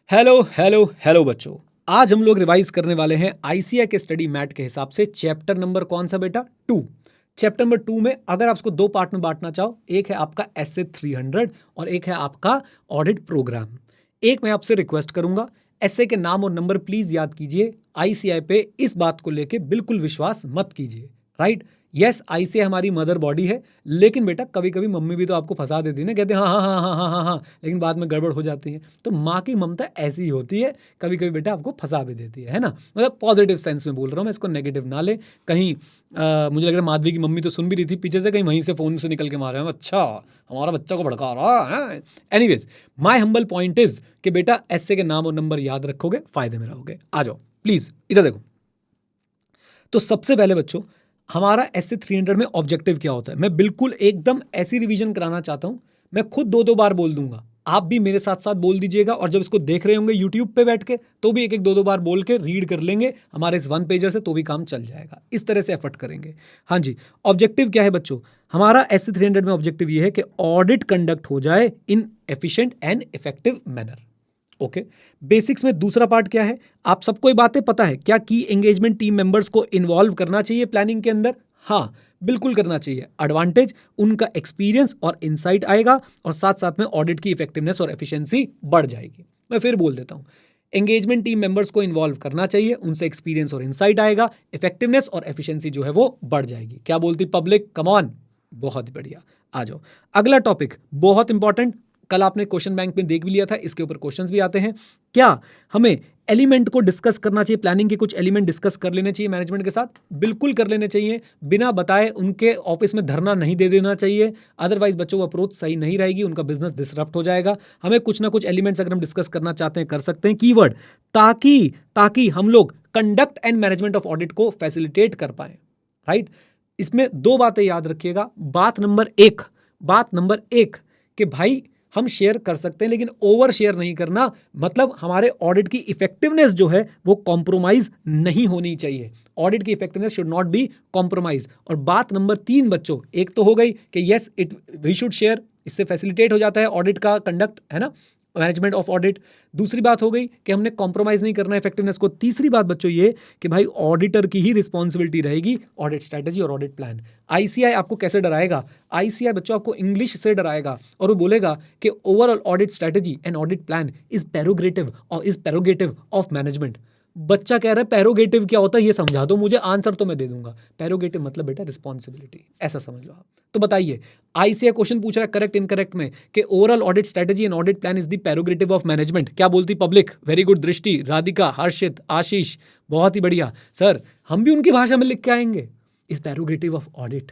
Hello hello hello बच्चों, आज हम लोग रिवाइज करने वाले हैं आईसीआई के स्टडी मैट के हिसाब से चैप्टर नंबर कौन सा बेटा 2। चैप्टर नंबर 2 में अगर आप इसको दो पार्ट में बांटना चाहो, एक है आपका एसए 300 और एक है आपका ऑडिट प्रोग्राम। एक मैं आपसे रिक्वेस्ट करूंगा, एसए के नाम और नंबर प्लीज याद कीजिए। आईसीआई पे इस बात को लेके बिल्कुल विश्वास मत कीजिए, राइट। यस, आईसीआई हमारी मदर बॉडी है, लेकिन बेटा कभी कभी मम्मी भी तो आपको फंसा देती है ना, कहते हैं हाँ हाँ हाँ हाँ हाँ हाँ हाँ, लेकिन बाद में गड़बड़ हो जाती है। तो माँ की ममता ऐसी ही होती है, कभी कभी बेटा आपको फंसा भी देती है ना। मतलब पॉजिटिव सेंस में बोल रहा हूँ मैं, इसको नेगेटिव ना ले कहीं। मुझे लग रहा है माधवी की मम्मी तो सुन भी रही थी पीछे से, कहीं वहीं से फ़ोन से निकल के मार रहे हैं, अच्छा हमारा बच्चा को भड़का रहा है। Anyways, my humble point is कि बेटा एसए के नाम और नंबर याद रखोगे, फायदे में रहोगे। आ जाओ प्लीज़ इधर देखो। तो सबसे पहले बच्चों, हमारा एसए 300 में ऑब्जेक्टिव क्या होता है, मैं बिल्कुल एकदम ऐसी रिवीजन कराना चाहता हूं। मैं खुद दो दो बार बोल दूंगा, आप भी मेरे साथ साथ बोल दीजिएगा, और जब इसको देख रहे होंगे यूट्यूब पे बैठ के तो भी एक एक दो दो बार बोल के रीड कर लेंगे हमारे इस वन पेजर से, तो भी काम चल जाएगा। इस तरह से एफर्ट करेंगे। हाँ जी, ऑब्जेक्टिव क्या है बच्चों, हमारा एसए 300 में ऑब्जेक्टिव ये है कि ऑडिट कंडक्ट हो जाए इन efficient and effective manner. Okay, basics में दूसरा पार्ट क्या है, आप सबको ये बातें पता है क्या, की एंगेजमेंट टीम मेंबर्स को इन्वॉल्व करना चाहिए प्लानिंग के अंदर। हाँ बिल्कुल करना चाहिए। एडवांटेज, उनका एक्सपीरियंस और इनसाइट आएगा, और साथ साथ में ऑडिट की इफेक्टिवनेस और एफिशिएंसी बढ़ जाएगी। मैं फिर बोल देता हूं, एंगेजमेंट टीम मेंबर्स को इन्वॉल्व करना चाहिए, उनसे एक्सपीरियंस और इनसाइट आएगा, इफेक्टिवनेस और एफिशिएंसी जो है वो बढ़ जाएगी। क्या बोलती पब्लिक, कम ऑन, बहुत बढ़िया। आ जाओ अगला टॉपिक, बहुत इंपॉर्टेंट, कल आपने क्वेश्चन बैंक में देख भी लिया था, इसके ऊपर क्वेश्चंस भी आते हैं। क्या हमें एलिमेंट को डिस्कस करना चाहिए, प्लानिंग के कुछ एलिमेंट डिस्कस कर लेने चाहिए मैनेजमेंट के साथ, बिल्कुल कर लेने चाहिए। बिना बताए उनके ऑफिस में धरना नहीं दे देना चाहिए, अदरवाइज बच्चों को अप्रोच सही नहीं रहेगी, उनका बिजनेस डिसरप्ट हो जाएगा। हमें कुछ ना कुछ एलिमेंट्स अगर हम डिस्कस करना चाहते हैं कर सकते हैं, कीवर्ड, ताकि हम लोग conduct and management of audit को फैसिलिटेट कर पाए, राइट। इसमें दो बातें याद रखिएगा। बात नंबर एक कि भाई हम शेयर कर सकते हैं, लेकिन ओवर शेयर नहीं करना, मतलब हमारे ऑडिट की इफेक्टिवनेस जो है वो कॉम्प्रोमाइज नहीं होनी चाहिए। ऑडिट की effectiveness should not be compromise. और बात नंबर 3 बच्चों, एक तो हो गई कि यस वी शुड शेयर, इससे फैसिलिटेट हो जाता है ऑडिट का कंडक्ट, है ना, मैनेजमेंट ऑफ ऑडिट। दूसरी बात हो गई कि हमने कॉम्प्रोमाइज नहीं करना इफेक्टिवनेस को। तीसरी बात बच्चों ये कि भाई ऑडिटर की ही रिस्पॉन्सिबिलिटी रहेगी ऑडिट स्ट्रैटेजी और ऑडिट प्लान। आईसीआई आपको कैसे डराएगा, आईसीआई बच्चों आपको इंग्लिश से डराएगा, और वो बोलेगा कि overall audit strategy and audit plan is prerogative of management. बच्चा कह रहा है पैरोगेटिव क्या होता है ये समझा दो मुझे, आंसर तो मैं दे दूंगा। पैरोगेटिव मतलब बेटा रिस्पॉन्सिबिलिटी, ऐसा समझ लो आप। तो बताइए, आईसीआई क्वेश्चन पूछ रहा है करेक्ट इनकरेक्ट में कि overall audit strategy and audit plan is the prerogative of management. क्या बोलती पब्लिक, वेरी गुड दृष्टि, राधिका, हर्षित, आशीष, बहुत ही बढ़िया सर, हम भी उनकी भाषा में लिख के आएंगे, is prerogative of audit,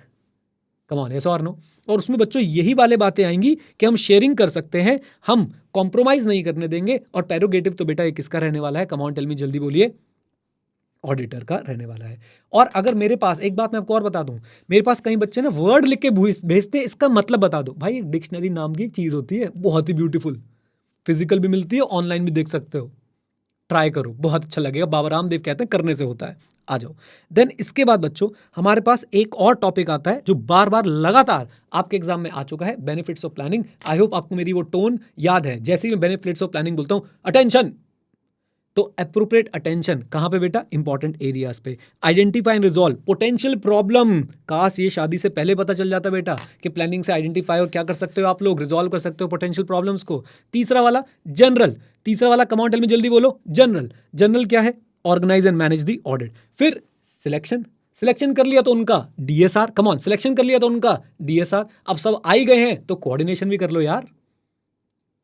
come on, yes और नो। और उसमें बच्चों यही वाले बातें आएंगी कि हम शेयरिंग कर सकते हैं, हम कॉम्प्रोमाइज नहीं करने देंगे, और पैरोगेटिव तो बेटा ये किसका रहने वाला है, कम ऑन टेल मी, जल्दी बोलिए, ऑडिटर का रहने वाला है। और अगर मेरे पास एक बात मैं आपको और बता दूं, मेरे पास कई बच्चे ना वर्ड लिख के भेजते हैं, इसका मतलब बता दो भाई। डिक्शनरी नाम की एक चीज होती है, बहुत ही ब्यूटीफुल, फिजिकल भी मिलती है, ऑनलाइन भी देख सकते हो, ट्राई करो, बहुत अच्छा लगेगा। बाबा रामदेव कहते हैं करने से होता है। आ जाओ देन, इसके बाद बच्चों हमारे पास एक और टॉपिक आता है जो बार बार लगातार आपके एग्जाम में आ चुका है, benefits of planning. I hope आपको मेरी वो टोन याद है, जैसे ही मैं बेनिफिट्स ऑफ प्लानिंग बोलता हूं, अटेंशन, तो अप्रोप्रिएट अटेंशन कहां पे बेटा, इंपॉर्टेंट एरियाज पे। Identify and resolve potential problem, काश ये शादी से पहले पता चल जाता बेटा कि प्लानिंग से आइडेंटिफाई और क्या कर सकते हो आप लोग, रिजॉल्व कर सकते हो पोटेंशियल प्रॉब्लम्स को। तीसरा वाला कमांड टेल में, जल्दी बोलो, जनरल क्या है, organize and manage the audit. फिर सिलेक्शन कर लिया तो उनका डीएसआर, कम ऑन, सिलेक्शन कर लिया तो उनका डीएसआर। अब सब आ ही गए हैं तो कोऑर्डिनेशन भी कर लो यार,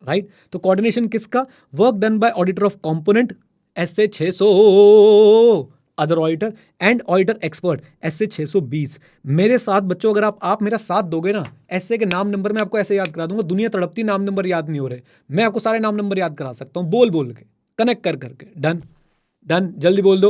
राइट। तो कोऑर्डिनेशन किसका, work done by auditor of component SA 600, other auditor and auditor expert SA 620। मेरे साथ बच्चों अगर आप मेरा साथ दोगे ना, एसए के नाम नंबर मैं आपको ऐसे याद करा दूंगा, दुनिया तड़पती, नाम नंबर याद नहीं हो रहे, मैं आपको सारे नाम नंबर याद करा सकता हूं, बोल के, कनेक्ट कर करके। डन, जल्दी बोल दो,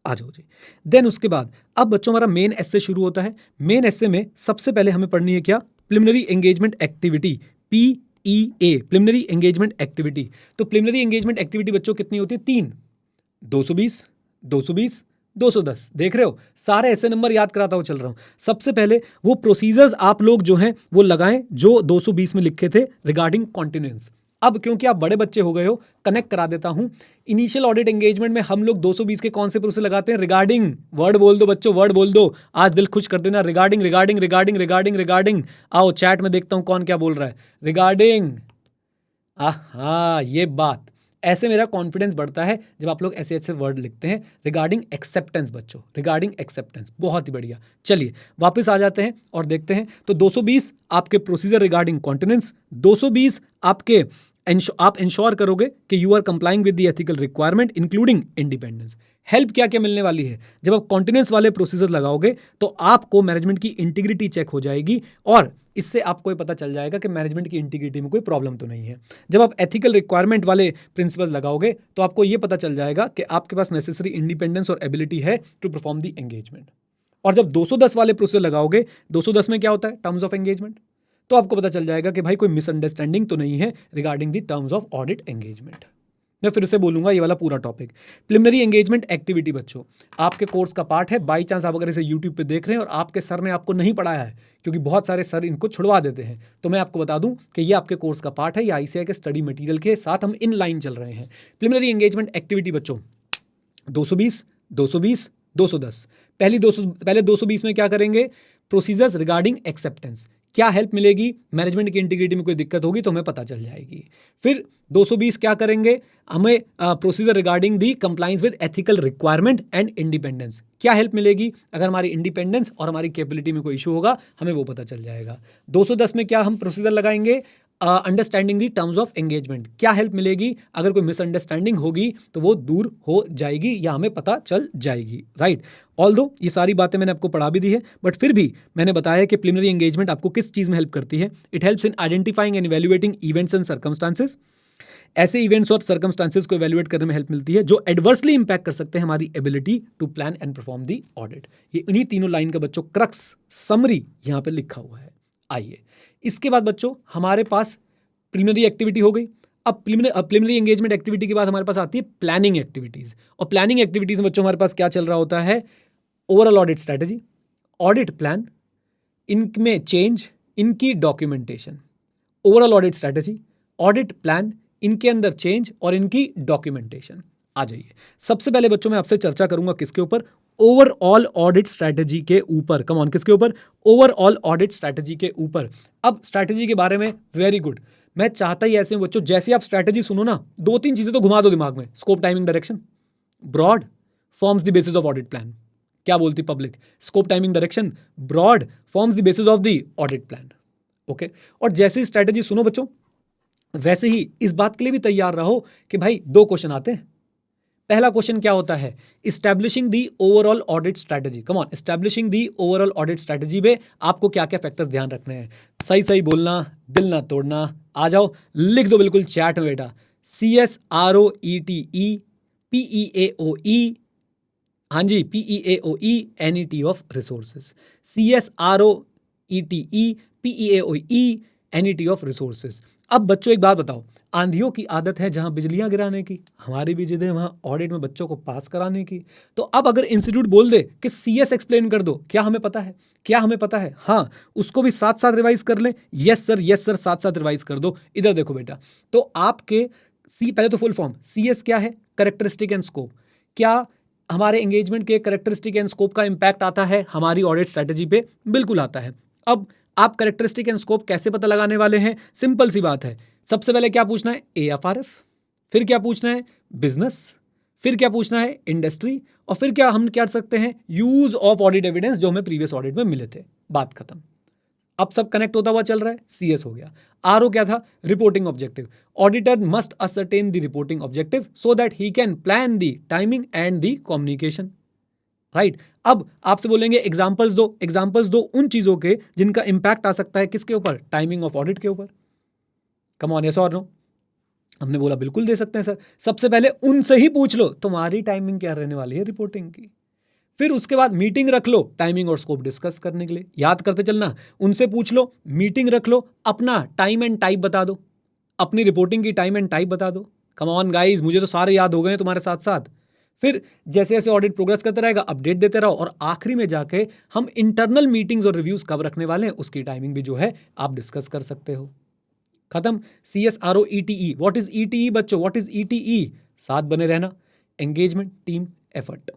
आ जाओ जी। देन उसके बाद अब बच्चों हमारा मेन एसए शुरू होता है। मेन एसए में सबसे पहले हमें पढ़नी है क्या, preliminary engagement activity, PEA, preliminary engagement activity. तो प्रिलिमिनरी एंगेजमेंट एक्टिविटी बच्चों कितनी होती है, 3, 220, 220, 210। देख रहे हो, सारे ऐसे नंबर याद कराता हुआ चल रहा हूं। सबसे पहले वो प्रोसीजर्स आप लोग जो हैं वो लगाएं जो 220 में लिखे थे रिगार्डिंग कॉन्टिन्यूएंस। अब क्योंकि आप बड़े बच्चे हो गए हो, कनेक्ट करा देता हूं। इनिशियल ऑडिट एंगेजमेंट में हम लोग 220 के कौन से प्रोसेस लगाते हैं? रिगार्डिंग। वर्ड बोल दो बच्चों, वर्ड बोल दो, आज दिल खुश कर देना। Regarding regarding regarding regarding regarding. आओ चैट में देखता हूं कौन क्या बोल रहा है। रिगार्डिंग। हाँ, ये बात, ऐसे मेरा कॉन्फिडेंस बढ़ता है जब आप लोग ऐसे ऐसे वर्ड लिखते हैं। रिगार्डिंग एक्सेप्टेंस बच्चों, रिगार्डिंग एक्सेप्टेंस, बहुत ही बढ़िया। चलिए वापस आ जाते हैं और देखते हैं। तो 220 आपके प्रोसीजर रिगार्डिंग कॉन्टिनेंस, 220 आपके आप इंश्योर करोगे कि you are complying with the ethical requirement including independence. Help क्या क्या मिलने वाली है? जब आप कॉन्टिनेंस वाले प्रोसीजर लगाओगे तो आपको मैनेजमेंट की इंटीग्रिटी चेक हो जाएगी और इससे आपको ये पता चल जाएगा कि मैनेजमेंट की इंटीग्रिटी में कोई प्रॉब्लम तो नहीं है। जब आप एथिकल रिक्वायरमेंट वाले प्रिंसिपल लगाओगे तो आपको ये पता चल जाएगा कि आपके पास नेसेसरी इंडिपेंडेंस और एबिलिटी है टू परफॉर्म द एंगेजमेंट। और जब 210 वाले प्रोसेस लगाओगे, 210 में क्या होता है? Terms of engagement. तो आपको पता चल जाएगा कि भाई कोई मिसअंडरस्टैंडिंग तो नहीं है regarding the terms of audit engagement. मैं फिर से बोलूंगा ये वाला पूरा टॉपिक। प्रिलिमिनरी एंगेजमेंट एक्टिविटी बच्चों आपके कोर्स का पार्ट है। बाई चांस आप अगर इसे यूट्यूब पे देख रहे हैं और आपके सर ने आपको नहीं पढ़ाया है, क्योंकि बहुत सारे सर इनको छुड़वा देते हैं, तो मैं आपको बता दूं कि ये आपके कोर्स का पार्ट है। ये आईसीएआई के स्टडी मटेरियल के साथ हम इन लाइन चल रहे हैं। प्रिलिमिनरी एंगेजमेंट एक्टिविटी बच्चों 220 220 210। पहले 220 में क्या करेंगे? Procedures regarding acceptance. क्या हेल्प मिलेगी? मैनेजमेंट की इंटीग्रिटी में कोई दिक्कत होगी तो हमें पता चल जाएगी। फिर 220 क्या करेंगे? हमें procedure regarding the compliance with ethical requirement and independence. क्या हेल्प मिलेगी? अगर हमारी इंडिपेंडेंस और हमारी कैपेबिलिटी में कोई इशू होगा हमें वो पता चल जाएगा। 210 में क्या हम प्रोसीजर लगाएंगे? Understanding the terms of engagement. क्या हेल्प मिलेगी? अगर कोई मिसअंडरस्टैंडिंग होगी तो वो दूर हो जाएगी या हमें पता चल जाएगी, राइट। ऑल्दो ये सारी बातें मैंने आपको पढ़ा भी दी है, बट फिर भी मैंने बताया कि प्रिलिमिनरी एंगेजमेंट आपको किस चीज़ में हेल्प करती है। It helps in identifying and evaluating events and circumstances. ऐसे इवेंट्स और सर्कमस्टांसेस को इवैल्यूएट करने में हेल्प मिलती है जो एडवर्सली इंपैक्ट कर सकते हैं हमारी ability to plan and perform the audit. ये इन्हीं तीनों लाइन का बच्चों क्रक्स समरी यहाँ पे लिखा हुआ है। आइए इसके बाद बच्चों हमारे पास प्रिलिमिनरी एक्टिविटी हो गई। अब प्रिलिमिनरी एंगेजमेंट एक्टिविटी के बाद हमारे पास आती है प्लानिंग एक्टिविटीज। और प्लानिंग एक्टिविटीज में बच्चों हमारे पास क्या चल रहा होता है? Overall audit strategy, audit plan, इनमें चेंज, इनकी documentation. Overall audit strategy, audit plan, इनके अंदर चेंज और इनकी डॉक्यूमेंटेशन। आ जाइए, सबसे पहले बच्चों मैं आपसे चर्चा करूंगा किसके ऊपर? ओवरऑल ऑडिट स्ट्रैटेजी के ऊपर। कम ऑन, किसके ऊपर? ओवरऑल ऑडिट स्ट्रैटेजी के ऊपर। अब स्ट्रैटेजी के बारे में वेरी गुड, मैं चाहता ही ऐसे हूं बच्चों, जैसे आप स्ट्रैटेजी सुनो ना, 2-3 चीजें तो घुमा दो दिमाग में। Scope, timing, direction, broad forms the basis of audit plan. क्या बोलती public? Scope, timing, direction, broad forms the basis of the audit plan. Okay, और जैसे ही स्ट्रैटेजी सुनो बच्चों, वैसे ही इस बात के लिए भी तैयार रहो कि भाई 2 क्वेश्चन आते हैं। पहला क्वेश्चन क्या होता है? Establishing the overall audit strategy. Come on, establishing the overall audit strategy में आपको क्या क्या फैक्टर्स ध्यान रखने हैं? सही सही बोलना, दिल ना तोड़ना। आ जाओ, लिख दो बिल्कुल चैट में बेटा। CSROETE PEAOE, हाँ जी, PEAOE NET of resources. CSROETE PEAOE NET of resources. अब बच्चों एक बात बताओ, आंधियों की आदत है जहां बिजलियां गिराने की, हमारी भी जिद है वहां ऑडिट में बच्चों को पास कराने की। तो अब अगर इंस्टीट्यूट बोल दे कि CS एक्सप्लेन कर दो, क्या हमें पता है? क्या हमें पता है? हाँ, उसको भी साथ साथ रिवाइज कर ले। यस सर, साथ साथ रिवाइज कर दो। इधर देखो बेटा, तो आपके पहले तो फुल फॉर्म CS क्या है? Characteristic and scope. क्या हमारे एंगेजमेंट के कैरेक्टरिस्टिक एंड स्कोप का इंपैक्ट आता है हमारी ऑडिट स्ट्रैटेजी पे? बिल्कुल आता है। अब आप कैरेक्टरिस्टिक एंड स्कोप कैसे पता लगाने वाले हैं? सिंपल सी बात है, सबसे पहले क्या पूछना है? AFRF, फिर क्या पूछना है? बिजनेस, फिर क्या पूछना है? इंडस्ट्री, और फिर क्या हम क्या कर सकते हैं? यूज ऑफ ऑडिट एविडेंस जो हमें प्रीवियस ऑडिट में मिले थे। बात खत्म। अब सब कनेक्ट होता हुआ चल रहा है। CS हो गया। RO क्या था? Reporting objective. Auditor must ascertain the reporting objective so that he can plan the timing and the communication, right. अब आपसे बोलेंगे एग्जाम्पल्स दो। एग्जाम्पल्स दो उन चीजों के जिनका इंपैक्ट आ सकता है किसके ऊपर? टाइमिंग ऑफ ऑडिट के ऊपर। कम ऑन, यस और नो? हमने बोला बिल्कुल दे सकते हैं सर। सबसे पहले उनसे ही पूछ लो तुम्हारी टाइमिंग क्या रहने वाली है रिपोर्टिंग की। फिर उसके बाद मीटिंग रख लो टाइमिंग और स्कोप डिस्कस करने के लिए। याद करते चलना, उनसे पूछ लो, मीटिंग रख लो, अपना टाइम एंड टाइप बता दो, अपनी रिपोर्टिंग की टाइम एंड टाइप बता दो। कम ऑन गाइज, मुझे तो सारे याद हो गए हैं तुम्हारे साथ साथ। फिर जैसे जैसे ऑडिट प्रोग्रेस करते रहेगा अपडेट देते रहो, और आखिरी में जाके हम इंटरनल मीटिंग्स और रिव्यूज कब रखने वाले हैं उसकी टाइमिंग भी जो है आप डिस्कस कर सकते हो। खत्म। CSROETE, व्हाट इज ETE बच्चों, व्हाट इज ETE? साथ बने रहना, engagement team effort,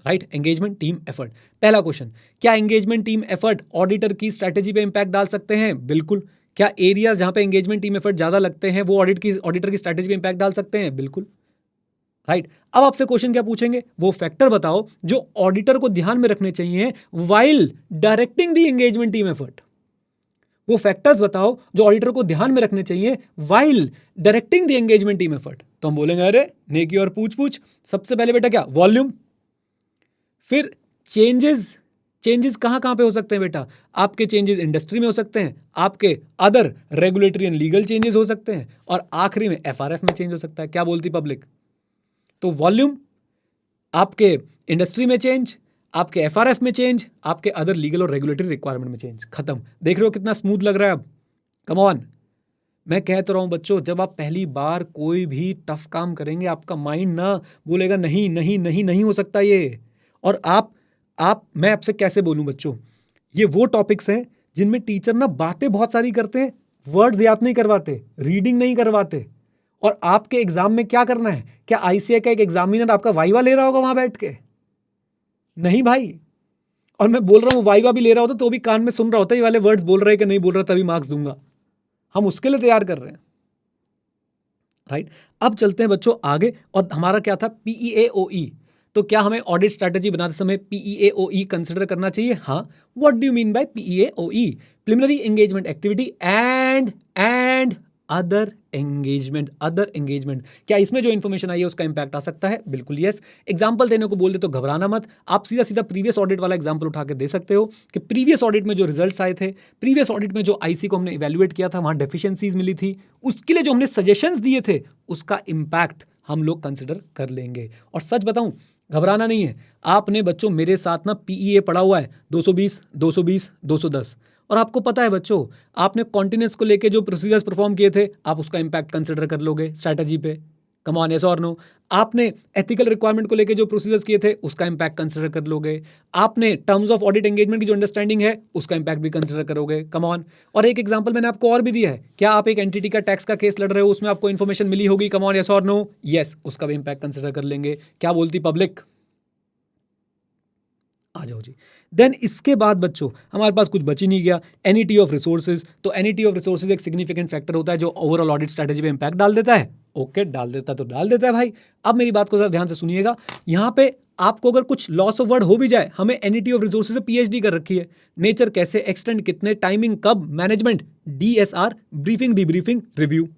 right, engagement team effort. पहला क्वेश्चन, क्या एंगेजमेंट टीम एफर्ट ऑडिटर की स्ट्रैटेजी पे इंपैक्ट डाल सकते हैं? बिल्कुल। क्या एरियाज जहां पे एंगेजमेंट टीम एफर्ट ज्यादा लगते हैं वो ऑडिटर की स्ट्रैटेजी पे इंपैक्ट डाल सकते हैं? बिल्कुल, राइट। अब आपसे क्वेश्चन क्या पूछेंगे, वो फैक्टर बताओ जो ऑडिटर को ध्यान में रखने चाहिए while directing the engagement team effort. वो फैक्टर्स बताओ जो ऑडिटर को ध्यान में रखने चाहिए while directing the engagement team effort. तो हम बोलेंगे अरे नेकी और पूछ पूछ। सबसे पहले बेटा क्या, वॉल्यूम। फिर चेंजेस कहां कहां पे हो सकते हैं बेटा? आपके चेंजेस इंडस्ट्री में हो सकते हैं, आपके other regulatory and legal changes हो सकते हैं, और आखिरी में FRF में चेंज हो सकता है। क्या बोलती पब्लिक? तो वॉल्यूम, आपके इंडस्ट्री में चेंज, आपके FRF में चेंज, आपके अदर लीगल और रेगुलेटरी रिक्वायरमेंट में चेंज। खत्म। देख रहे हो कितना स्मूथ लग रहा है अब? Come on. मैं कह तो रहा हूं बच्चों, जब आप पहली बार कोई भी टफ काम करेंगे आपका माइंड ना बोलेगा नहीं नहीं नहीं नहीं हो सकता ये। और मैं आपसे कैसे बोलूं बच्चों, ये वो टॉपिक्स हैं जिनमें टीचर ना बातें बहुत सारी करते हैं, वर्ड्स याद नहीं करवाते, रीडिंग नहीं करवाते। और आपके एग्जाम में क्या करना है? क्या ICAI का एक एग्जामिनर आपका वाइवा ले रहा होगा वहां बैठ के? नहीं भाई। और मैं बोल रहा हूं वाइवा भी ले रहा होता तो भी कान में सुन रहा होता ये वाले वर्ड्स बोल रहे कि नहीं बोल रहा, तभी मार्क्स दूंगा। हम उसके लिए तैयार कर रहे हैं, राइट। अब चलते हैं बच्चों आगे, और हमारा क्या था, PEAOE। तो क्या हमें ऑडिट स्ट्रैटेजी बनाते समय PEAOE कंसिडर करना चाहिए? हाँ। What do you mean bye PEAOE? Preliminary engagement activity and other engagement. क्या इसमें जो इन्फॉर्मेशन आई है उसका इंपैक्ट आ सकता है? बिल्कुल यस। एग्जांपल देने को बोल दे तो घबराना मत, आप सीधा सीधा प्रीवियस ऑडिट वाला एग्जांपल उठा के दे सकते हो कि प्रीवियस ऑडिट में जो रिजल्ट्स आए थे, प्रीवियस ऑडिट में जो IC को हमने इवेल्युएट किया था, वहां डेफिशिएंसीज मिली थी, उसके लिए जो हमने सजेशंस दिए थे उसका इंपैक्ट हम लोग कंसिडर कर लेंगे। और सच बताऊं, घबराना नहीं है। आपने बच्चों मेरे साथ ना PEA पढ़ा हुआ है, 220, 220, 210, और आपको पता है बच्चों, आपने कॉन्टिनेंस को लेके जो प्रोसीजर्स परफॉर्म किए थे, आप उसका इंपैक्ट कंसिडर कर लोगे स्ट्रैटेजी पे। कम ऑन, यस और नो? आपने एथिकल रिक्वायरमेंट को लेके जो प्रोसीजर्स किए थे उसका इंपैक्ट कंसिडर कर लोगे। आपने टर्म्स ऑफ ऑडिट एंगेजमेंट की जो अंडरस्टैंडिंग है उसका इंपैक्ट भी कंसिडर करोगे। Come on. और एक एग्जांपल मैंने आपको और भी दिया है, क्या आप एक एंटिटी का टैक्स का केस लड़ रहे हो, उसमें आपको इन्फॉर्मेशन मिली होगी। कम ऑन, यस और नो? यस, उसका भी इंपैक्ट कंसिडर कर लेंगे। क्या बोलती पब्लिक? आ जाओ जी। देन इसके बाद बच्चों हमारे पास कुछ बच ही नहीं गया, एनिटी ऑफ रिसोर्सेज। तो एनिटी ऑफ रिसोर्सेज एक सिग्निफिकेंट फैक्टर होता है जो ओवरऑल ऑडिट स्ट्रैटेजी पे इंपैक्ट डाल देता है। ओके, डाल देता तो डाल देता है भाई। अब मेरी बात को जरा ध्यान से सुनिएगा, यहाँ पे आपको अगर कुछ लॉस ऑफ वर्ड हो भी जाए, हमें एनिटी ऑफ रिसोर्सेज से PhD कर रखी है। नेचर कैसे, एक्सटेंड कितने, टाइमिंग कब, management, DSR, briefing debriefing, review.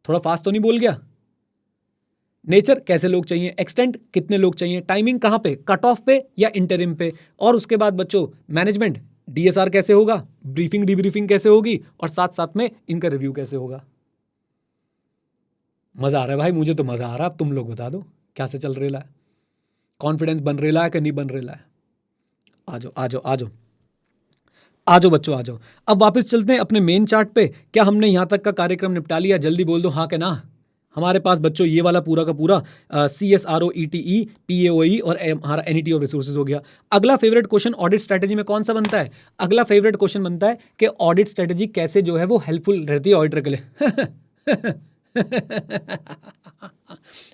थोड़ा फास्ट तो नहीं बोल गया? नेचर कैसे लोग चाहिए, एक्सटेंट कितने लोग चाहिए, टाइमिंग कहाँ पे, कट ऑफ पे या इंटरिम पे, और उसके बाद बच्चों मैनेजमेंट, DSR कैसे होगा, ब्रीफिंग डिब्रीफिंग कैसे होगी, और साथ साथ में इनका रिव्यू कैसे होगा। मजा आ रहा है भाई, मुझे तो मजा आ रहा है। अब तुम लोग बता दो क्या से चल रहा है, कॉन्फिडेंस बन रहा है कि नहीं बन रहा है? आ जाओ आ जाओ आ जाओ आ जाओ बच्चों, आ जाओ। अब वापस चलते हैं अपने मेन चार्ट पे। क्या हमने यहाँ तक का कार्यक्रम निपटा लिया? जल्दी बोल दो हाँ के ना। हमारे पास बच्चों ये वाला पूरा का पूरा CSROETE, PAOE और हमारा एनिटी ऑफ रिसोर्सेज हो गया। अगला फेवरेट क्वेश्चन ऑडिट स्ट्रैटेजी में कौन सा बनता है? अगला फेवरेट क्वेश्चन बनता है कि ऑडिट स्ट्रैटेजी कैसे जो है वो हेल्पफुल रहती है ऑडिटर के लिए।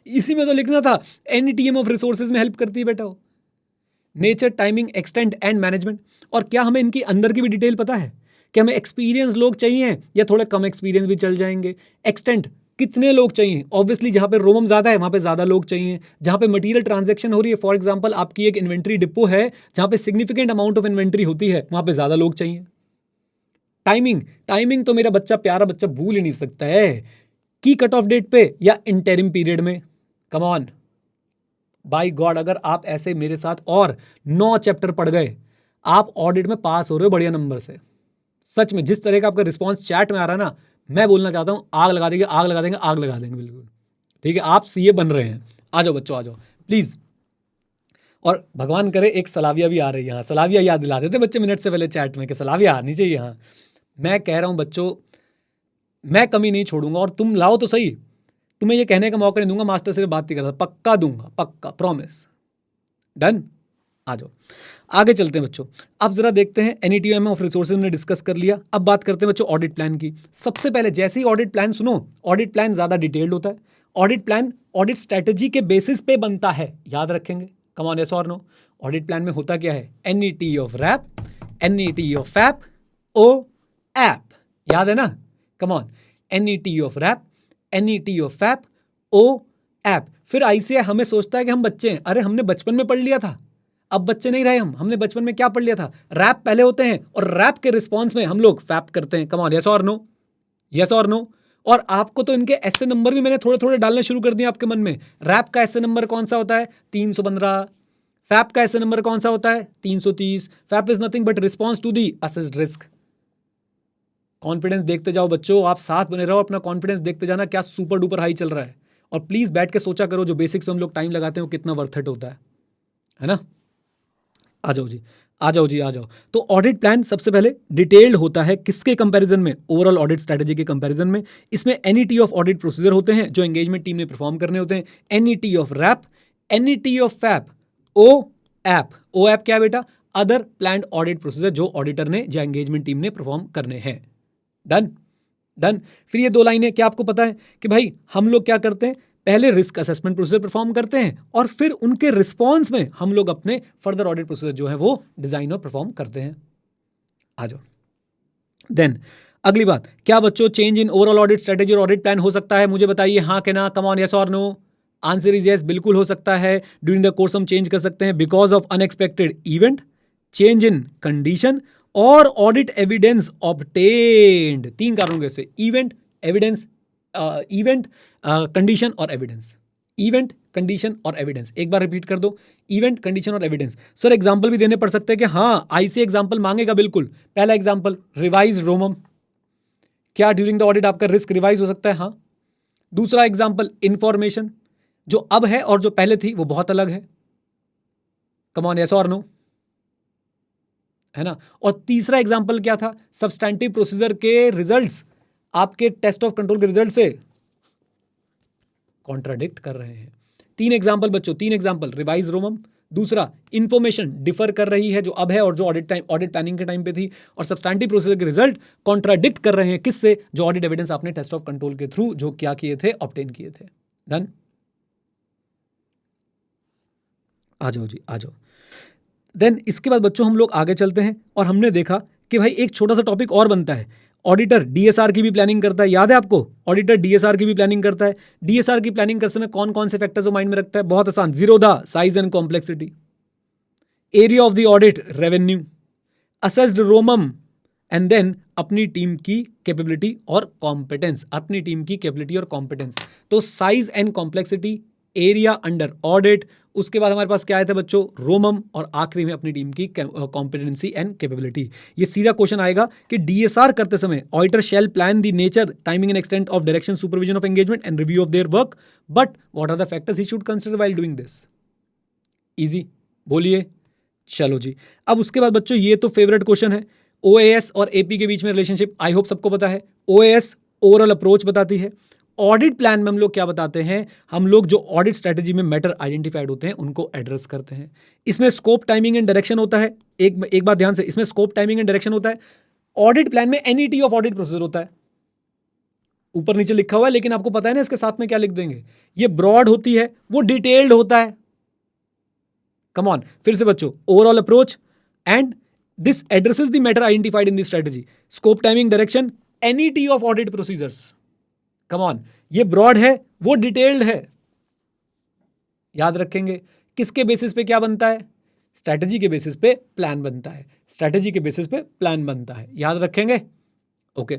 इसी में तो लिखना था, NTM ऑफ रिसोर्सेज में हेल्प करती है बेटा वो। Nature, timing, extent and management. और क्या हमें इनकी अंदर की भी डिटेल पता है कि हमें एक्सपीरियंस लोग चाहिए या थोड़े कम एक्सपीरियंस भी चल जाएंगे? एक्सटेंट, कितने लोग चाहिए? ऑब्वियसली जहां पे रोमम ज्यादा है वहां पे ज्यादा लोग चाहिए। जहां पे मटेरियल ट्रांजैक्शन हो रही है, फॉर एग्जांपल आपकी एक इन्वेंट्री डिपो है जहां पे सिग्निफिकेंट अमाउंट ऑफ इन्वेंट्री होती है, वहां पे ज्यादा लोग चाहिए। टाइमिंग तो मेरा बच्चा, प्यारा बच्चा भूल ही नहीं सकता है, की कट ऑफ डेट पे या इंटरिम पीरियड में। कम ऑन बाय गॉड, अगर आप ऐसे मेरे साथ और 9 चैप्टर पढ़ गए, आप ऑडिट में पास हो रहे हो बढ़िया नंबर से। सच में जिस तरह का आपका रिस्पांस चैट में आ रहा है ना, मैं बोलना चाहता हूं आग लगा देंगे, आग लगा देंगे, आग लगा देंगे बिल्कुल। ठीक है, आप CA बन रहे हैं। आ जाओ बच्चों, आ जाओ प्लीज। और भगवान करे एक सलाविया भी आ रही है यहाँ, सलाविया याद दिला देते बच्चे मिनट से पहले चैट में कि सलाविया आनी चाहिए यहाँ। मैं कह रहा हूं बच्चों, मैं कमी नहीं छोड़ूंगा, और तुम लाओ तो सही, तुम्हें ये कहने का मौका नहीं दूंगा मास्टर से बात नहीं कर रहा, पक्का दूंगा, पक्का, प्रॉमिस। डन? आ जाओ आगे चलते हैं बच्चों। अब जरा देखते हैं एनईटीएम ऑफ रिसोर्सेज हमने डिस्कस कर लिया। अब बात करते हैं बच्चों ऑडिट प्लान की। सबसे पहले जैसे ही ऑडिट प्लान सुनो, ऑडिट प्लान ज्यादा डिटेल्ड होता है। ऑडिट प्लान ऑडिट स्ट्रेटेजी के बेसिस पे बनता है, याद रखेंगे। कम ऑन, यस और नो। ऑडिट प्लान में होता क्या है? NET of rap, NET of FAP, O app, याद है ना? Come on, NET of rap, NET of FAP, O AP. फिर आईसीआई हमें सोचता है कि हम बच्चे हैं। अरे हमने बचपन में पढ़ लिया था, अब बच्चे नहीं रहे हम। हमने बचपन में क्या पढ़ लिया था? रैप पहले होते हैं और रैप के रिस्पॉन्स में हम लोग फैप करते हैं। कम ऑन, यस और नो, यस और नो। और आपको तो इनके ऐसे नंबर भी मैंने थोड़े थोड़े डालने शुरू कर दिए आपके मन में। रैप का ऐसे नंबर कौन सा होता है? 315। फैप का ऐसे नंबर कौन सा होता है? 330। FAP is nothing but response to the assessed risk. Confidence देखते जाओ बच्चों, आप साथ बने रहो, अपना कॉन्फिडेंस देखते जाना क्या सुपर डुपर हाई चल रहा है। और प्लीज बैठ के सोचा करो, जो बेसिक्स में हम लोग टाइम लगाते हैं वो कितना वर्थ इट होता है ना? आ जाओ जी, आ जाओ जी, आ जाओ। तो ऑडिट प्लान सबसे पहले डिटेल्ड होता है किसके कंपैरिजन में? ओवरऑल ऑडिट स्ट्रेटजी के कंपैरिजन में। इसमें एनईटी ऑफ ऑडिट प्रोसीजर होते हैं जो एंगेजमेंट टीम ने परफॉर्म करने होते हैं। NET of rap, NET of FAP, O AP. O AP क्या है बेटा? अदर प्लान्ड ऑडिट प्रोसीजर जो ऑडिटर ने या एंगेजमेंट टीम ने परफॉर्म करने हैं। Done done. फिर ये दो लाइनें क्या आपको पता है कि भाई हम लोग क्या करते हैं? पहले रिस्क असेसमेंट प्रोसीजर परफॉर्म करते हैं और फिर उनके रिस्पॉन्स में हम लोग अपने फर्दर ऑडिट प्रोसीजर जो है वो डिजाइन और परफॉर्म करते हैं। आ जाओ। देन अगली बात, क्या बच्चों change in overall audit strategy और ऑडिट प्लान हो सकता है? मुझे बताइए, हाँ के ना? कम ऑन, यस और नो। आंसर इज यस, बिल्कुल हो सकता है। ड्यूरिंग द कोर्स हम चेंज कर सकते हैं because of unexpected event, change in condition और ऑडिट एविडेंस ऑब्टेन्ड। 3 कारणों से, इवेंट, एविडेंस, इवेंट, कंडीशन और एविडेंस। इवेंट, कंडीशन और एविडेंस। एक बार रिपीट कर दो, इवेंट, कंडीशन और एविडेंस। सर एग्जांपल भी देने पड़ सकते हैं कि हाँ आईसी एग्जांपल मांगेगा, बिल्कुल। पहला एग्जांपल रिवाइज रोमम, क्या ड्यूरिंग द ऑडिट आपका रिस्क रिवाइज हो सकता है? हाँ। दूसरा एग्जांपल इंफॉर्मेशन, जो अब है और जो पहले थी वो बहुत अलग है। कम ऑन, यस और नो, है ना? और तीसरा एग्जांपल क्या था? सब्सटैंटिव प्रोसीजर के रिजल्ट्स आपके टेस्ट ऑफ कंट्रोल के रिजल्ट से कॉन्ट्राडिक्ट कर रहे हैं। 3 एग्जांपल बच्चों, 3 एग्जांपल। रिवाइज रोमम, दूसरा इंफॉर्मेशन डिफर कर रही है जो अब है और जो ऑडिट प्लानिंग के टाइम पे थी, और सब्सटैंटिव प्रोसीजर के रिजल्ट कॉन्ट्राडिक्ट कर रहे हैं किससे? जो ऑडिट एविडेंस आपने टेस्ट ऑफ कंट्रोल के थ्रू जो क्या किए थे, ऑब्टेन किए थे। डन। आ जाओ जी, आ जाओ। देन इसके बाद बच्चों हम लोग आगे चलते हैं और हमने देखा कि भाई एक छोटा सा टॉपिक और बनता है। ऑडिटर डीएसआर की भी प्लानिंग करता है, याद है आपको? ऑडिटर डीएसआर की भी प्लानिंग करता है। डीएसआर की प्लानिंग करते समय कौन कौन से फैक्टर्स को माइंड में रखता है? बहुत आसान, zero the size and complexity, area of the audit, revenue, assessed ROMM, and then अपनी टीम की कैपेबिलिटी और कॉम्पिटेंस। अपनी टीम की कैपेबिलिटी और कॉम्पिटेंस। तो size and complexity, area under audit, उसके बाद हमारे पास क्या आया था बच्चों? रोमम, और आखिरी में अपनी टीम की कॉम्पिटेंसी एंड कैपेबिलिटी। ये सीधा क्वेश्चन आएगा कि डीएसआर करते समय auditor shall plan the nature, timing and extent of direction, supervision of engagement and review of their work, but what are the factors he should consider while doing this? Easy, बोलिए। चलो जी, अब उसके बाद बच्चों ये तो फेवरेट क्वेश्चन है, ओएएस और एपी के बीच में रिलेशनशिप। आई होप सबको पता है। ओएएस ओवरऑल अप्रोच बताती है। ऑडिट प्लान में हम लोग क्या बताते हैं? हम लोग जो ऑडिट स्ट्रेटजी में मैटर आइडेंटिफाइड होते हैं उनको एड्रेस करते हैं। इसमें स्कोप, टाइमिंग एंड डायरेक्शन होता है। एक बात ध्यान से, इसमें स्कोप, टाइमिंग एंड डायरेक्शन होता है। ऑडिट प्लान में एनईटी ऑफ ऑडिट प्रोसीजर होता है, ऊपर नीचे लिखा हुआ है, लेकिन आपको पता है ना इसके साथ में क्या लिख देंगे? ये ब्रॉड होती है, वो डिटेल्ड होता है। कम ऑन, फिर से बच्चों, overall approach and this addresses the matter identified in the strategy. Scope, timing, direction, NET of audit procedures. Come on, ये ब्रॉड है, वो डिटेल्ड है। याद रखेंगे किसके बेसिस पे क्या बनता है? स्ट्रैटेजी के बेसिस पे प्लान बनता है। स्ट्रैटेजी के बेसिस पे प्लान बनता है, याद रखेंगे। ओके।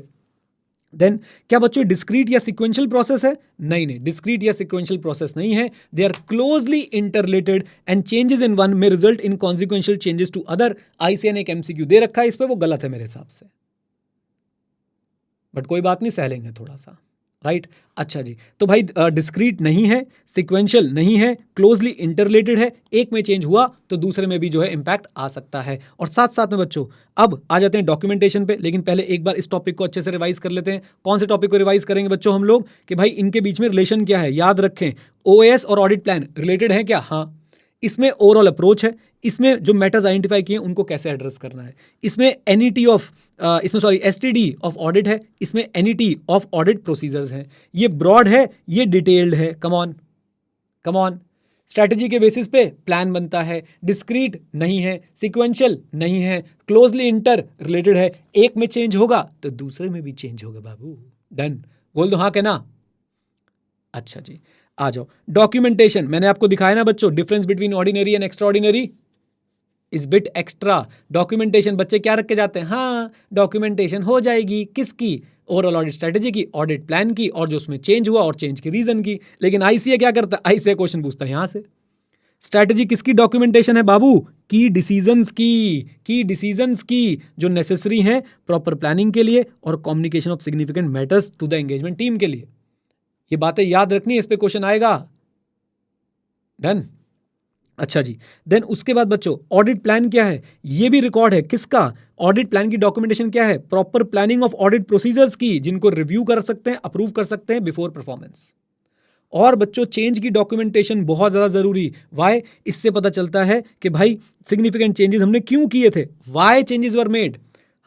देन क्या बच्चों डिस्क्रीट या सिक्वेंशियल प्रोसेस है? नहीं नहीं, डिस्क्रीट या सिक्वेंशियल प्रोसेस नहीं है। They are closely interrelated and changes in one में result in consequential changes to other. ICA ने एक एमसीक्यू दे रखा है इस पे, वो गलत है मेरे हिसाब से, बट कोई बात नहीं, सह लेंगे थोड़ा सा, राइट? अच्छा जी, तो भाई डिस्क्रीट नहीं है, सिक्वेंशियल नहीं है, क्लोजली इंटररिलेटेड है। एक में चेंज हुआ तो दूसरे में भी जो है इंपैक्ट आ सकता है। और साथ साथ में बच्चों अब आ जाते हैं डॉक्यूमेंटेशन पे, लेकिन पहले एक बार इस टॉपिक को अच्छे से रिवाइज कर लेते हैं। कौन से टॉपिक को रिवाइज करेंगे बच्चों हम लोग? कि भाई इनके बीच में रिलेशन क्या है, याद रखें। ओएएस और ऑडिट प्लान रिलेटेड है क्या? हाँ। इसमें ओवरऑल अप्रोच है, इसमें जो मैटर्स आइडेंटिफाई किए उनको कैसे एड्रेस करना है, इसमें NET of STD of audit है, इसमें एनईटी ऑफ ऑडिट प्रोसीजर्स हैं। ये ब्रॉड है, ये डिटेल्ड है। Come on. स्ट्रैटेजी के बेसिस पे प्लान बनता है, डिस्क्रीट नहीं है, सिक्वेंशियल नहीं है, क्लोजली इंटर रिलेटेड है। एक में चेंज होगा तो दूसरे में भी चेंज होगा बाबू। डन, बोल दो हाँ के ना। अच्छा जी, आ जाओ। डॉक्यूमेंटेशन मैंने आपको दिखाया ना बच्चों, difference between ordinary and extra ordinary is bit extra. Documentation बच्चे क्या रख के जाते हैं, हाँ डॉक्यूमेंटेशन हो जाएगी किसकी, ओवरऑल ऑडिट स्ट्रेटेजी की, ऑडिट प्लान की, और जो उसमें चेंज हुआ और चेंज के रीजन की। लेकिन आईसीए क्या करता है, आईसीए क्वेश्चन पूछता है यहां से, स्ट्रैटेजी किसकी डॉक्यूमेंटेशन है बाबू, की डिसीजंस की जो नेसेसरी हैं प्रॉपर प्लानिंग के लिए और communication of significant matters to the engagement team के लिए। ये बातें याद रखनी है, इस पे क्वेश्चन आएगा। डन। अच्छा जी, देन उसके बाद बच्चों ऑडिट प्लान क्या है, ये भी रिकॉर्ड है किसका, ऑडिट प्लान की डॉक्यूमेंटेशन क्या है, proper planning of audit procedures की, जिनको रिव्यू कर सकते हैं, अप्रूव कर सकते हैं बिफोर परफॉर्मेंस। और बच्चों चेंज की डॉक्यूमेंटेशन बहुत ज़्यादा ज़रूरी। वाई, इससे पता चलता है कि भाई सिग्निफिकेंट चेंजेस हमने क्यों किए थे, वाई चेंजेस वर मेड,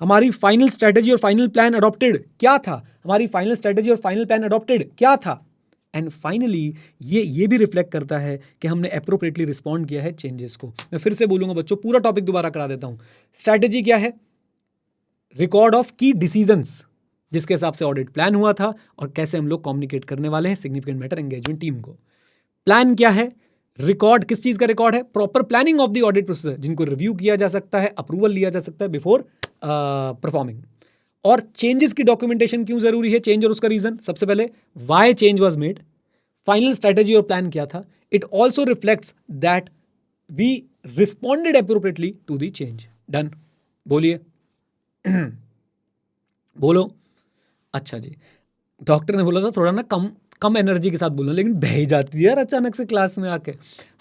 हमारी फाइनल स्ट्रैटेजी और फाइनल प्लान अडॉप्टेड क्या था, हमारी फाइनल स्ट्रैटेजी और फाइनल प्लान अडॉप्टेड क्या था। एंड फाइनली ये भी रिफ्लेक्ट करता है कि हमने अप्रोप्रिएटली रिस्पॉन्ड किया है चेंजेस को। मैं फिर से बोलूंगा बच्चों, पूरा टॉपिक दोबारा करा देता हूं। स्ट्रैटेजी क्या है, रिकॉर्ड ऑफ की डिसीजंस, जिसके हिसाब से ऑडिट प्लान हुआ था और कैसे हम लोग कम्युनिकेट करने वाले हैं सिग्निफिकेंट मैटर एंगेजमेंट टीम को। प्लान क्या है, रिकॉर्ड किस चीज का रिकॉर्ड है, proper planning of the audit process, जिनको रिव्यू किया जा सकता है, अप्रूवल लिया जा सकता है बिफोर परफॉर्मिंग। और चेंजेस की डॉक्यूमेंटेशन क्यों जरूरी है, चेंज और उसका रीजन, सबसे पहले why change was made, final strategy और प्लान क्या था, it also reflects that we responded appropriately to the change. Done, बोलिए बोलो। अच्छा जी, डॉक्टर ने बोला था थोड़ा ना कम एनर्जी के साथ बोलना, लेकिन बह ही जाती है यार अचानक से क्लास में आके।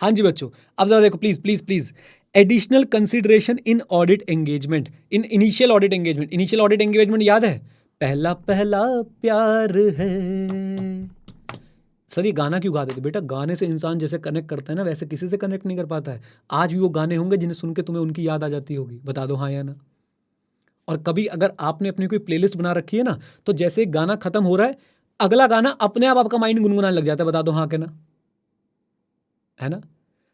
हाँ जी बच्चों, अब जरा देखो please please please, additional consideration in audit engagement, in initial audit engagement. Initial audit engagement याद है, पहला पहला प्यार है। सर ये गाना क्यों गाते थे बेटा, गाने से इंसान जैसे कनेक्ट करता है ना, वैसे किसी से कनेक्ट नहीं कर पाता है। आज भी वो गाने होंगे जिन्हें सुन के तुम्हें उनकी याद आ जाती होगी, बता दो हाँ या ना। और कभी अगर आपने अपनी कोई प्लेलिस्ट बना रखी है ना, तो जैसे गाना खत्म हो रहा है, अगला गाना अपने आप आपका माइंड गुनगुनाने लग जाता है, बता दो हाँ के ना, है ना।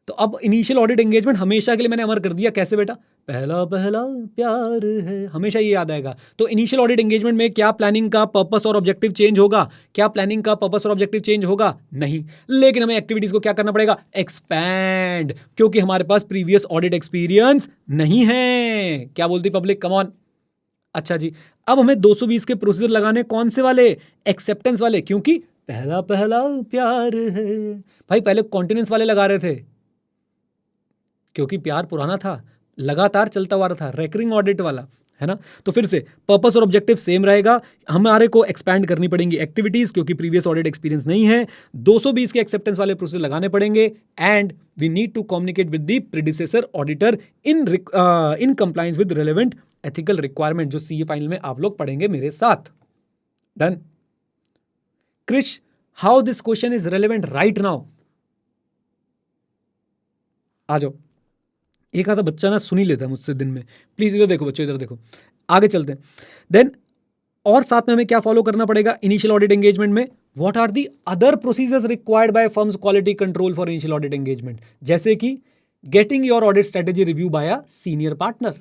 तो अब इनिशियल ऑडिट एंगेजमेंट हमेशा के लिए मैंने अमर कर दिया, कैसे बेटा, पहला पहला प्यार है, हमेशा ये याद आएगा। तो इनिशियल ऑडिट एंगेजमेंट में क्या प्लानिंग का पर्पस और ऑब्जेक्टिव चेंज होगा, क्या प्लानिंग का पर्पस और ऑब्जेक्टिव चेंज होगा, नहीं। लेकिन हमें एक्टिविटीज को क्या करना पड़ेगा, एक्सपैंड, क्योंकि हमारे पास प्रीवियस ऑडिट एक्सपीरियंस नहीं है। क्या बोलती पब्लिक, कम ऑन। अच्छा जी, अब हमें 220 के प्रोसीजर लगाने, कौन से वाले, एक्सेप्टेंस वाले, क्योंकि पहला पहला प्यार है। भाई पहले कॉन्टिनेंस वाले लगा रहे थे क्योंकि प्यार पुराना था, लगातार चलता हुआ था, रेकरिंग ऑडिट वाला, है ना। तो फिर से पर्पस और ऑब्जेक्टिव सेम रहेगा, हमारे को एक्सपैंड करनी पड़ेंगी एक्टिविटीज, क्योंकि प्रीवियस ऑडिट एक्सपीरियंस नहीं है। 220 के एक्सेप्टेंस वाले प्रोसीजर लगाने पड़ेंगे, and we need to communicate with the predecessor auditor in compliance with relevant ethical requirement, जो सीए फाइनल में आप लोग पढ़ेंगे मेरे साथ। Done. Krish, how this question is relevant right now, आ जाओ। एक आधा बच्चा ना सुन ही लेता है मुझसे दिन में, प्लीज इधर देखो बच्चों, इधर देखो, आगे चलते हैं। देन और साथ में हमें क्या फॉलो करना पड़ेगा इनिशियल ऑडिट एंगेजमेंट में, what are the other procedures required by firms quality control for initial audit engagement, जैसे कि getting your audit strategy review by a senior partner,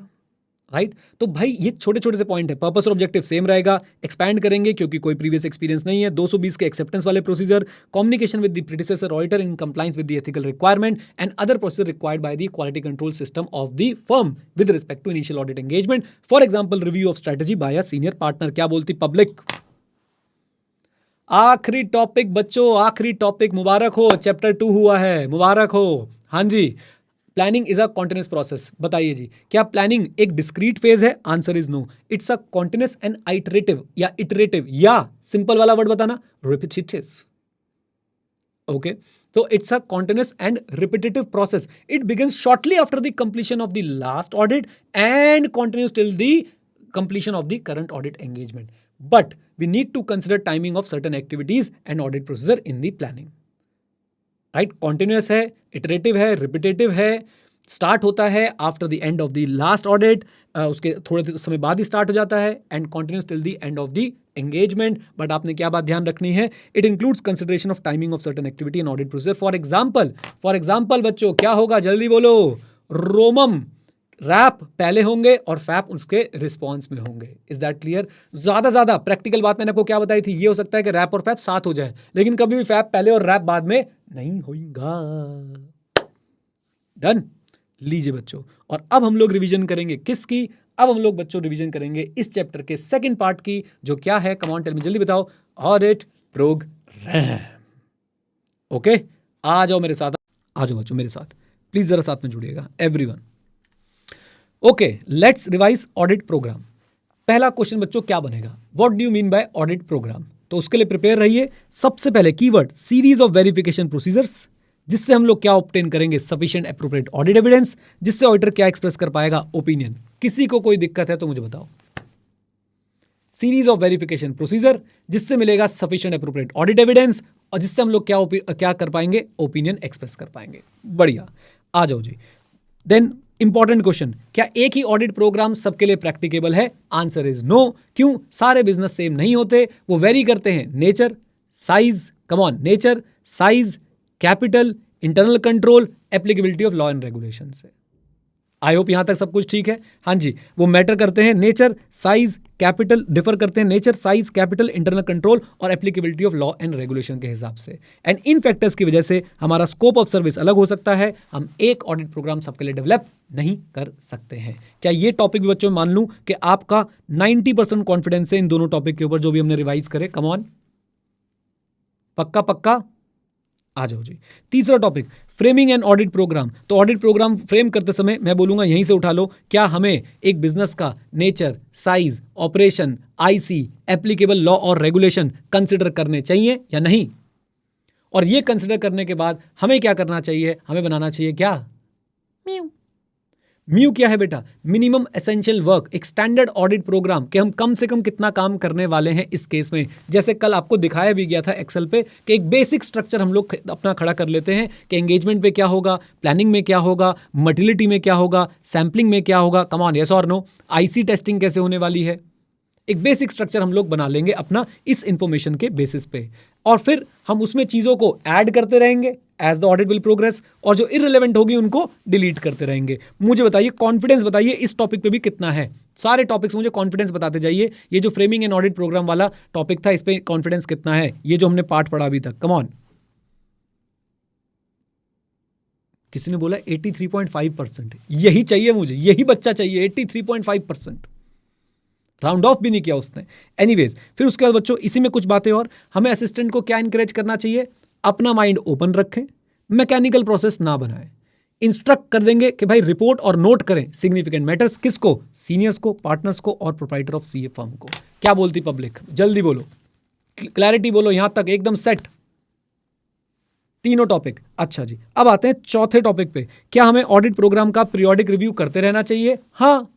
right. तो भाई ये छोटे छोटे से पॉइंट है, पर्पस और ऑब्जेक्टिव सेम रहेगा, एक्सपैंड करेंगे क्योंकि कोई प्रीवियस एक्सपीरियंस नहीं है, 220 के एक्सेप्टेंस वाले procedure, communication with the predecessor auditor in compliance with the ethical requirement, and other procedure required by the quality control system of the firm with respect to initial audit engagement, for example review of strategy by a senior partner. क्या बोलती public. आखिरी topic बच्चों, आखिरी topic, मुबारक हो, chapter 2 हुआ है, मुबारक हो। हाँ जी, planning is a continuous process. बताइए जी, क्या प्लानिंग एक डिस्क्रीट फेज है, answer is no, it's a continuous and iterative या इटरेटिव, या सिंपल वाला वर्ड बताना, रिपीटेटिव। ओके, तो it's a continuous and repetitive process, it begins shortly after the completion of the last audit and continues till the completion of the current audit engagement, but we need to consider timing of certain activities and audit procedure in the planning, right। continuous है, iterative है, repetitive है, start होता है after the end of the last audit, उसके थोड़े समय बाद ही start हो जाता है and continues till the end of the engagement. But आपने क्या बात ध्यान रखनी है, it includes consideration of timing of certain activity and audit procedure. For example बच्चों क्या होगा, जल्दी बोलो, रोमम रैप पहले होंगे और फैप उसके रिस्पॉन्स में होंगे। Is that clear? ज्यादा प्रैक्टिकल बात मैंने आपको क्या बताई थी, ये हो सकता है कि रैप और फैप साथ हो जाए, लेकिन कभी भी फैप पहले और रैप बाद में नहीं होगा। डन? लीजिए बच्चों, और अब हम लोग रिवीजन करेंगे किसकी, अब हम लोग बच्चों रिवीजन करेंगे इस चैप्टर के सेकंड पार्ट की, जो क्या है, कम ऑन टेल मी, जल्दी बताओ, ऑडिट प्रोग्राम। ओके, आ जाओ मेरे साथ, आ जाओ बच्चों मेरे साथ, प्लीज जरा साथ में जुड़िएगा everyone. Okay, let's revise audit program. पहला क्वेश्चन बच्चों क्या बनेगा, what do you mean by audit program? तो उसके लिए प्रिपेयर रहिए। सबसे पहले keyword series of verification procedures, जिससे हम लोग क्या ऑब्टेन करेंगे, सफिशिएंट एप्रोप्रिएट ऑडिट एविडेंस, जिससे ऑडिटर क्या एक्सप्रेस कर पाएगा, ओपिनियन। किसी को कोई दिक्कत है तो मुझे बताओ। सीरीज ऑफ वेरिफिकेशन प्रोसीजर, जिससे मिलेगा सफिशिएंट एप्रोप्रिएट ऑडिट एविडेंस, और जिससे हम लोग क्या कर पाएंगे, ओपिनियन एक्सप्रेस कर पाएंगे। बढ़िया, आ जाओ जी। देन इंपॉर्टेंट क्वेश्चन, क्या एक ही ऑडिट प्रोग्राम सबके लिए प्रैक्टिकेबल है? Answer is no. क्यों? सारे बिजनेस सेम नहीं होते, वो वेरी करते हैं nature, size, come on, nature, size, capital, internal control, applicability of law and regulation से। आई होप यहां तक सब कुछ ठीक है। हाँ जी, वो मैटर करते हैं नेचर, साइज, कैपिटल, डिफर करते हैं nature, size, capital, internal control और applicability of law and regulation के हिसाब से। एंड इन फैक्टर्स की वजह से हमारा स्कोप ऑफ सर्विस अलग हो सकता है, हम एक ऑडिट प्रोग्राम सबके लिए डेवलप नहीं कर सकते हैं। क्या ये टॉपिक भी बच्चों मान लूं कि आपका 90% कॉन्फिडेंस है इन दोनों टॉपिक के ऊपर जो भी हमने रिवाइज करे? कम ऑन, पक्का पक्का, आ जाओ जी। तीसरा topic, framing and audit program. तो ऑडिट प्रोग्राम फ्रेम करते समय मैं बोलूंगा यहीं से उठा लो, क्या हमें एक बिजनेस का nature, size, operation, IC, applicable law और रेगुलेशन कंसिडर करने चाहिए या नहीं? और ये कंसिडर करने के बाद हमें क्या करना चाहिए, हमें बनाना चाहिए क्या, म्यू। म्यू क्या है बेटा? मिनिमम एसेंशियल वर्क, एक स्टैंडर्ड ऑडिट प्रोग्राम कि हम कम से कम कितना काम करने वाले हैं इस केस में। जैसे कल आपको दिखाया भी गया था एक्सेल पे कि एक बेसिक स्ट्रक्चर हम लोग अपना खड़ा कर लेते हैं कि एंगेजमेंट पे क्या होगा, प्लानिंग में क्या होगा, मटेरियलिटी में क्या होगा, सैम्पलिंग में क्या होगा, कम ऑन, यस और नो, आईसी टेस्टिंग कैसे होने वाली है। एक बेसिक स्ट्रक्चर हम लोग बना लेंगे अपना इस इंफॉर्मेशन के बेसिस पे, और फिर हम उसमें चीज़ों को ऐड करते रहेंगे as the audit will progress, और जो इररिलेवेंट होगी उनको डिलीट करते रहेंगे। मुझे बताइए, कॉन्फिडेंस बताइए इस टॉपिक पे भी कितना है? सारे टॉपिक्स मुझे कॉन्फिडेंस बताते जाइए। ये जो फ्रेमिंग एंड ऑडिट प्रोग्राम वाला टॉपिक था, इस पे कॉन्फिडेंस कितना है, ये जो हमने पार्ट पढ़ा अभी तक? कम ऑन, किसी ने बोला 83.5%। यही चाहिए मुझे, यही बच्चा चाहिए, 83.5%। राउंड ऑफ भी नहीं किया उसने। एनीवेज, फिर उसके बाद बच्चों इसी में कुछ बातें और, हमें असिस्टेंट को क्या इंकरेज करना चाहिए, अपना माइंड ओपन रखें, मैकेनिकल प्रोसेस ना बनाएं। इंस्ट्रक्ट कर देंगे कि भाई रिपोर्ट और नोट करें सिग्निफिकेंट मैटर्स, किसको, सीनियर्स को, पार्टनर्स को और प्रोप्राइटर ऑफ सीए फर्म को। क्या बोलती पब्लिक, जल्दी बोलो, क्लैरिटी बोलो, यहां तक एकदम सेट, तीनों टॉपिक। अच्छा जी, अब आते हैं चौथे टॉपिक पे, क्या हमें ऑडिट प्रोग्राम का पीरियोडिक रिव्यू करते रहना चाहिए? हाँ,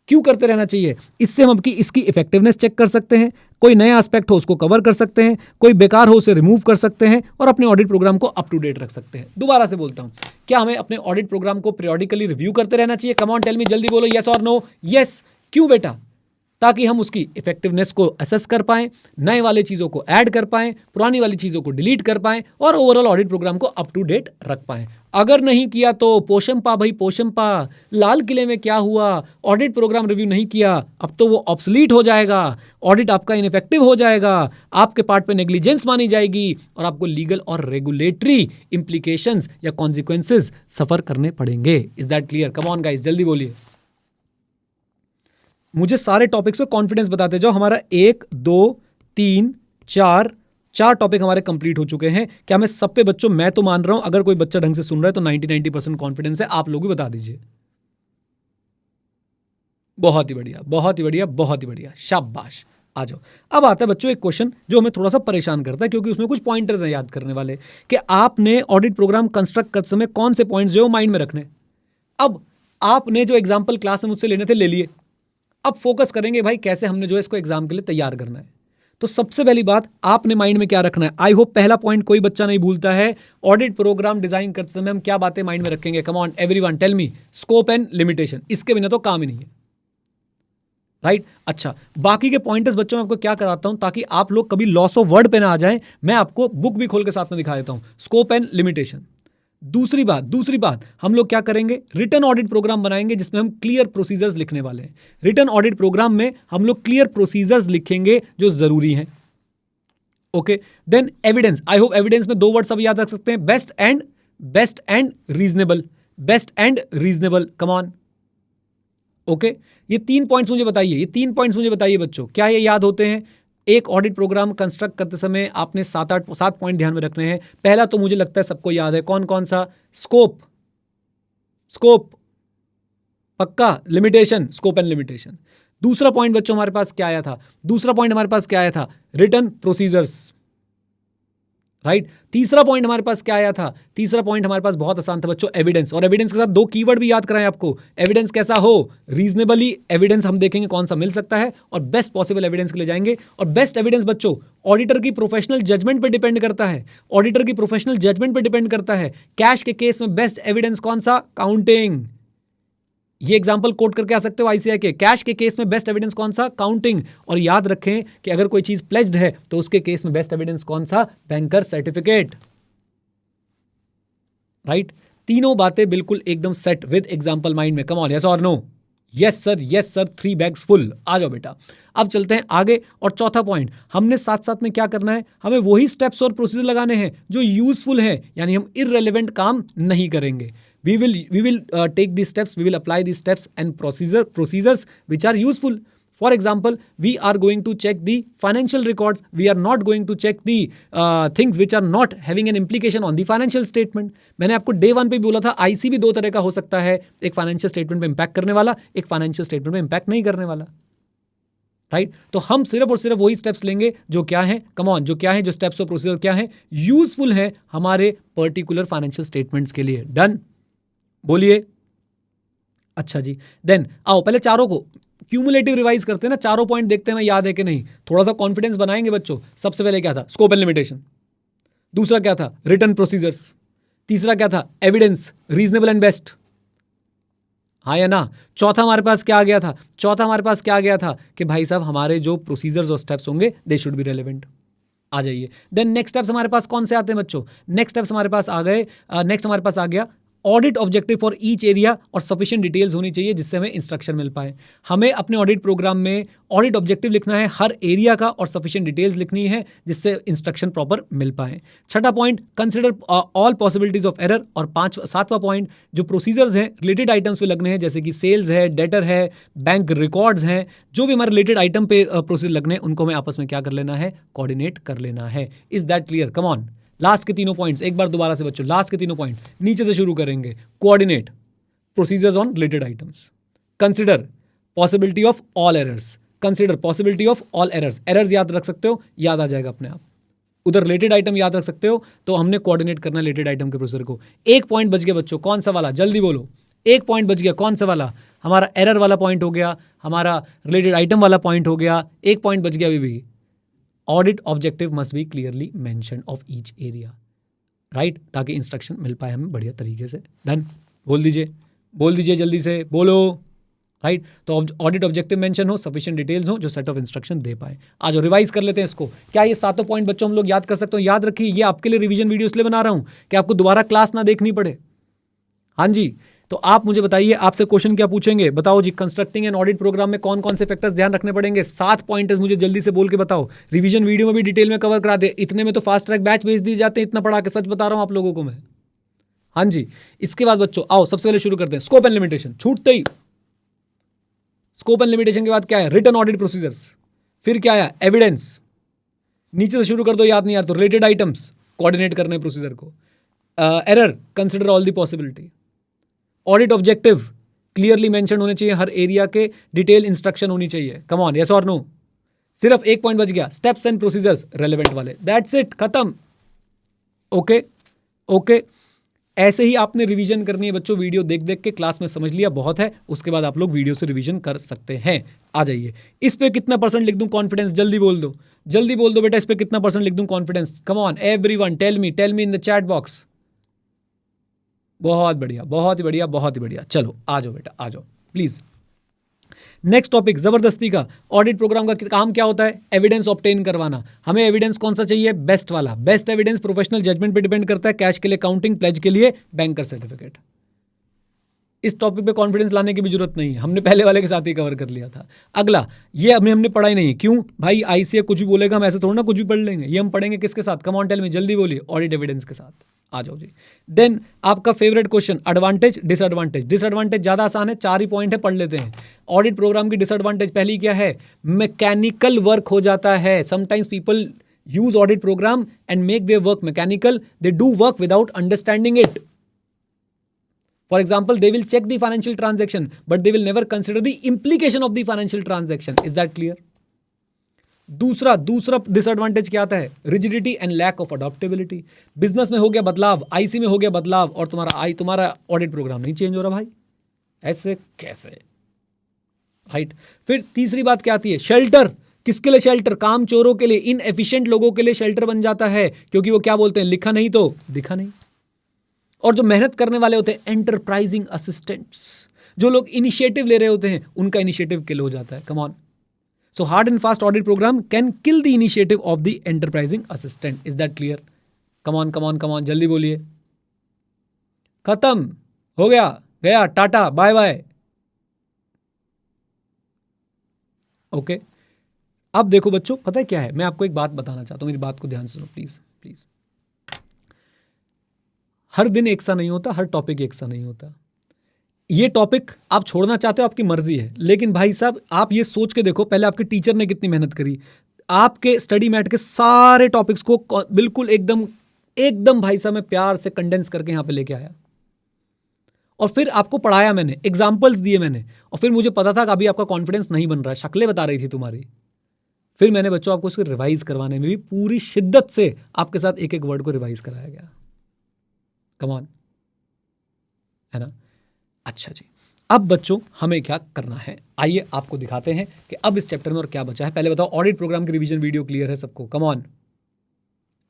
क्यों करते रहना चाहिए? इससे हम इसकी इफेक्टिवनेस चेक कर सकते हैं, कोई नया एस्पेक्ट हो उसको कवर कर सकते हैं, कोई बेकार हो उसे रिमूव कर सकते हैं, और अपने ऑडिट प्रोग्राम को अप टू डेट रख सकते हैं। दोबारा से बोलता हूं, क्या हमें अपने ऑडिट प्रोग्राम को पीरियोडिकली रिव्यू करते रहना चाहिए? कम ऑन टेल मी, जल्दी बोलो, यस और नो। यस, क्यों बेटा? ताकि हम उसकी इफेक्टिवनेस को असेस कर पाएं, नए वाले चीज़ों को ऐड कर पाएं, पुरानी वाली चीज़ों को डिलीट कर पाएं, और ओवरऑल ऑडिट प्रोग्राम को अप टू डेट रख पाएं। अगर नहीं किया तो पोशंपा भाई पोशंपा, लाल किले में क्या हुआ, ऑडिट प्रोग्राम रिव्यू नहीं किया, अब तो वो ऑब्सलीट हो जाएगा, ऑडिट आपका इनइफेक्टिव हो जाएगा, आपके पार्ट पे नेग्लिजेंस मानी जाएगी, और आपको लीगल और रेगुलेटरी इंप्लीकेशंस या कॉन्सिक्वेंसेस सफर करने पड़ेंगे। Is that clear? Come on guys, जल्दी बोलिए। मुझे सारे टॉपिक्स पे कॉन्फिडेंस बताते जाओ। हमारा 1 2 3 4 टॉपिक हमारे कंप्लीट हो चुके हैं। क्या मैं सब पे बच्चों, मैं तो मान रहा हूं, अगर कोई बच्चा ढंग से सुन रहा है तो 90% कॉन्फिडेंस है, आप लोग भी बता दीजिए। बहुत ही बढ़िया, बहुत ही बढ़िया, बहुत ही बढ़िया, शाबाश। आ जाओ, अब आता है बच्चों एक क्वेश्चन जो हमें थोड़ा सा परेशान करता है, क्योंकि उसमें कुछ पॉइंटर्स हैं याद करने वाले, कि आपने ऑडिट प्रोग्राम कंस्ट्रक्ट करते समय कौन से पॉइंट्स जो माइंड में रखने। अब आपने जो एग्जाम्पल क्लास में मुझसे लेने थे ले लिए, अब फोकस करेंगे भाई कैसे हमने जो है इसको एग्जाम के लिए तैयार करना है। तो सबसे पहली बात आपने माइंड में क्या रखना है, आई होप पहला पॉइंट कोई बच्चा नहीं भूलता है। ऑडिट प्रोग्राम डिजाइन करते समय हम क्या बातें माइंड में रखेंगे, come on everyone tell me, scope and limitation, इसके बिना तो काम ही नहीं है, राइट अच्छा, बाकी के पॉइंटर्स बच्चों में आपको क्या कराता हूं ताकि आप लोग कभी लॉस ऑफ वर्ड पे ना आ जाएं, मैं आपको बुक भी खोल के साथ में दिखा देता हूं, स्कोप एंड लिमिटेशन। दूसरी बात हम लोग क्या करेंगे, रिटर्न ऑडिट प्रोग्राम बनाएंगे जिसमें हम क्लियर प्रोसीजर्स लिखने वाले हैं। रिटर्न ऑडिट प्रोग्राम में हम लोग क्लियर प्रोसीजर्स लिखेंगे जो जरूरी हैं। Okay, then evidence, I hope evidence में 2 वर्ड सब याद रख सकते हैं, best and reasonable, best and reasonable, come on. Okay, ये 3 पॉइंट्स मुझे बताइए बच्चों, क्या ये याद होते हैं? एक ऑडिट प्रोग्राम कंस्ट्रक्ट करते समय आपने 7 पॉइंट ध्यान में रखने हैं। पहला तो मुझे लगता है सबको याद है, कौन कौन सा? स्कोप पक्का, लिमिटेशन, स्कोप एंड लिमिटेशन। दूसरा पॉइंट बच्चों हमारे पास क्या आया था? Return procedures, right. तीसरा पॉइंट हमारे पास क्या आया था? तीसरा पॉइंट हमारे पास बहुत आसान था बच्चों, एविडेंस। और एविडेंस के साथ 2 कीवर्ड भी याद कराएं आपको, एविडेंस कैसा हो, रीजनेबली एविडेंस हम देखेंगे कौन सा मिल सकता है, और बेस्ट पॉसिबल एविडेंस के लिए जाएंगे। और बेस्ट एविडेंस बच्चों ऑडिटर की प्रोफेशनल जजमेंट पे डिपेंड करता है, कैश के केस में बेस्ट एविडेंस कौन सा? काउंटिंग। ये एग्जांपल कोट करके आ सकते हो आईसीआई के, कैश के केस में बेस्ट एविडेंस कौन सा? काउंटिंग। और याद रखें कि अगर कोई चीज प्लेज्ड है तो उसके केस में बेस्ट एविडेंस कौन सा? Banker certificate, right. तीनों बातें बिल्कुल एकदम सेट विद एग्जांपल माइंड में, कम ऑन, यस और no? Yes sir, 3 bags full. आ जाओ बेटा, अब चलते हैं आगे। और चौथा पॉइंट, हमने साथ साथ में क्या करना है, हमें वही स्टेप्स और प्रोसीजर लगाने हैं जो यूजफुल है, यानी हम इररेलेवेंट काम नहीं करेंगे। We will take these steps, we will apply these steps and procedures which are useful. For example, we are going to check the financial records. We are not going to check the things which are not having an implication on the financial statement. मैंने आपको day 1 पे बोला था, IC भी 2 तरह का हो सकता है, एक फाइनेंशियल स्टेटमेंट पे इंपैक्ट करने वाला, एक फाइनेंशियल स्टेटमेंट पे इंपैक्ट नहीं करने वाला, राइट। तो हम सिर्फ और सिर्फ वही स्टेप्स लेंगे जो क्या है, कम ऑन, जो स्टेप्स और प्रोसीजर क्या है, यूजफुल है हमारे पर्टिकुलर फाइनेंशियल स्टेटमेंट्स के लिए। डन, बोलिए। अच्छा जी, देन आओ पहले चारों को क्यूमुलेटिव रिवाइज करते हैं ना, चारों पॉइंट देखते हैं मैं याद है कि नहीं, थोड़ा सा कॉन्फिडेंस बनाएंगे बच्चों। सबसे पहले क्या था? Scope and limitation. दूसरा क्या था? Return procedures. तीसरा क्या था? एविडेंस, रीजनेबल एंड बेस्ट, हाँ या ना? चौथा हमारे पास क्या आ गया था कि भाई साहब हमारे जो प्रोसीजर्स और स्टेप्स होंगे दे शुड बी रेलेवेंट। आ जाइए, देन नेक्स्ट स्टेप्स हमारे पास कौन से आते हैं बच्चों? नेक्स्ट स्टेप्स हमारे पास आ गए, नेक्स्ट हमारे पास आ गया audit objective for each area, और सफिशिएंट डिटेल्स होनी चाहिए जिससे हमें इंस्ट्रक्शन मिल पाए। हमें अपने ऑडिट प्रोग्राम में ऑडिट ऑब्जेक्टिव लिखना है हर एरिया का, और सफिशिएंट डिटेल्स लिखनी है जिससे इंस्ट्रक्शन प्रॉपर मिल पाए। छठा point, consider all possibilities of error. और 7वां पॉइंट, जो प्रोसीजर्स हैं रिलेटेड आइटम्स पे लगने हैं, जैसे कि सेल्स है, डेटर है, बैंक रिकॉर्ड्स हैं, जो भी हमारे रिलेटेड आइटम पे प्रोसीजर लगने हैं उनको हमें आपस में क्या कर लेना है? कोऑर्डिनेट कर लेना है। Is that clear? Come on, last के तीनों पॉइंट्स एक बार दोबारा से बच्चों, लास्ट के तीनों पॉइंट नीचे से शुरू करेंगे। Coordinate procedures on related items, consider possibility of all errors, errors याद रख सकते हो, याद आ जाएगा अपने आप। उधर रिलेटेड आइटम याद रख सकते हो, तो हमने कोऑर्डिनेट करना रिलेटेड आइटम के प्रोसीजर को। एक पॉइंट बच गया बच्चों, कौन सा वाला? जल्दी बोलो, एक पॉइंट बच गया, कौन सा वाला? हमारा एरर वाला पॉइंट हो गया, हमारा रिलेटेड आइटम वाला पॉइंट हो गया, एक पॉइंट बच गया अभी भी, audit objective must be clearly mention of each area, right, ताकि इंस्ट्रक्शन मिल पाए हमें बढ़िया तरीके से। डन, बोल दीजिए जल्दी से बोलो, राइट। तो ऑडिट ऑब्जेक्टिव मेंशन हो, सफिशिएंट डिटेल्स हो, जो सेट ऑफ इंस्ट्रक्शन दे पाए। आज रिवाइज कर लेते हैं इसको। क्या ये 7 पॉइंट बच्चों हम लोग याद कर सकते हो? याद रखिए, ये आपके लिए रिवीजन वीडियो इसलिए बना रहा हूं कि आपको दोबारा क्लास ना देखनी पड़े। हाँ जी, तो आप मुझे बताइए, आपसे क्वेश्चन क्या पूछेंगे? बताओ जी, कंस्ट्रक्टिंग एंड ऑडिट प्रोग्राम में कौन कौन से फैक्टर्स ध्यान रखने पड़ेंगे? 7 पॉइंटर्स मुझे जल्दी से बोल के बताओ। रिवीजन वीडियो में भी डिटेल में कवर करा दे, इतने में तो फास्ट ट्रैक बैच भेज दिए जाते हैं, इतना पढ़ा के, सच बता रहा हूं आप लोगों को मैं। हाँ जी, इसके बाद बच्चों आओ सबसे पहले शुरू करते हैं स्कोप एंड लिमिटेशन। छूटते ही स्कोप एंड लिमिटेशन के बाद क्या है? Return audit procedures. फिर क्या आया? एविडेंस। नीचे से शुरू कर दो, याद नहीं यार तो रिलेटेड आइटम्स, कोऑर्डिनेट करने प्रोसीजर को। Error, consider all the possibility. Audit objective clearly mention होने चाहिए, हर एरिया के डिटेल इंस्ट्रक्शन होनी चाहिए। कम ऑन, यस और नो? सिर्फ एक पॉइंट बच गया, स्टेप्स एंड प्रोसीजर्स रेलेवेंट वाले, दैट्स इट, खत्म। ओके, ऐसे ही आपने रिवीजन करनी है बच्चों, वीडियो देख देख के। क्लास में समझ लिया बहुत है, उसके बाद आप लोग वीडियो से रिवीजन कर सकते हैं। आ जाइए, इस पे कितना परसेंट लिख दूं कॉन्फिडेंस, जल्दी बोल दो, जल्दी बोल दो बेटा, इस पे कितना परसेंट लिख दूं confidence. Come on everyone, tell me in the chat box. बहुत बढ़िया, बहुत ही बढ़िया, बहुत ही बढ़िया। चलो आ जाओ बेटा, आ जाओ प्लीज। नेक्स्ट टॉपिक जबरदस्ती का। ऑडिट प्रोग्राम का काम क्या होता है? एविडेंस ऑब्टेन करवाना। हमें एविडेंस कौन सा चाहिए? बेस्ट वाला। बेस्ट एविडेंस प्रोफेशनल जजमेंट पे डिपेंड करता है, कैश के लिए काउंटिंग, प्लेज के लिए बैंकर सर्टिफिकेट। इस टॉपिक पे कॉन्फिडेंस लाने की भी जरूरत नहीं है, हमने पहले वाले के साथ ही कवर कर लिया था। अगला, ये हमने पढ़ा ही नहीं। क्यों भाई? आईसीए कुछ भी बोलेगा, हम ऐसे थोड़ा ना कुछ भी पढ़ लेंगे। ये हम पढ़ेंगे किसके साथ? कम ऑन टेल मी, जल्दी बोलिए। ऑडिट एविडेंस के साथ। आ जाओ जी। देन आपका favourite question, advantage disadvantage. Disadvantage ज्यादा आसान है, 4 ही पॉइंट है, पढ़ लेते हैं। ऑडिट प्रोग्राम की डिसएडवांटेज पहली क्या है? मैकेनिकल वर्क हो जाता है। Sometimes people use audit program and make their work mechanical, they do work without understanding it. For example, they will check the financial transaction, but they will never consider the implication of the financial transaction. Is that clear? दूसरा disadvantage क्या आता है? Rigidity and lack of adaptability. Business में हो गया बदलाव, IC में हो गया बदलाव, और तुम्हारा ऑडिट प्रोग्राम नहीं चेंज हो रहा भाई, ऐसे कैसे? राइट। फिर तीसरी बात क्या आती है? शेल्टर। किसके लिए शेल्टर? काम चोरों के लिए, इनएफिशिएंट लोगों के लिए शेल्टर बन जाता है, क्योंकि वो क्या बोलते हैं? लिखा नहीं तो दिखा नहीं। और जो मेहनत करने वाले होते हैं, एंटरप्राइजिंग असिस्टेंट्स, जो लोग इनिशिएटिव ले रहे होते हैं, उनका इनिशिएटिव किल हो जाता है। Come on. So hard and fast audit program can kill the initiative of the enterprising assistant. Is that clear? Come on come on come on, जल्दी बोलिए। खत्म हो गया, गया, टाटा बाय बाय। ओके, अब देखो बच्चों, पता है क्या है? मैं आपको एक बात बताना चाहता हूं, मेरी बात को ध्यान से सुनो प्लीज प्लीज। हर दिन एक सा नहीं होता, हर टॉपिक एक सा नहीं होता। ये टॉपिक आप छोड़ना चाहते हो, आपकी मर्जी है, लेकिन भाई साहब आप ये सोच के देखो, पहले आपके टीचर ने कितनी मेहनत करी। आपके स्टडी मैट के सारे टॉपिक्स को बिल्कुल एकदम भाई साहब मैं प्यार से कंडेंस करके यहां पे लेके आया, और फिर आपको पढ़ाया मैंने, एग्जाम्पल्स दिए मैंने, और फिर मुझे पता था कि अभी आपका कॉन्फिडेंस नहीं बन रहा है, शक्लें बता रही थी तुम्हारी। फिर मैंने बच्चों आपको उसको रिवाइज करवाने में भी पूरी शिद्दत से आपके साथ एक एक वर्ड को रिवाइज कराया गया। कम ऑन, है ना? अच्छा जी, अब बच्चों हमें क्या करना है, आइए आपको दिखाते हैं कि अब इस चैप्टर में और क्या बचा है। पहले बताओ, ऑडिट प्रोग्राम की रिवीजन वीडियो क्लियर है सबको? कम ऑन,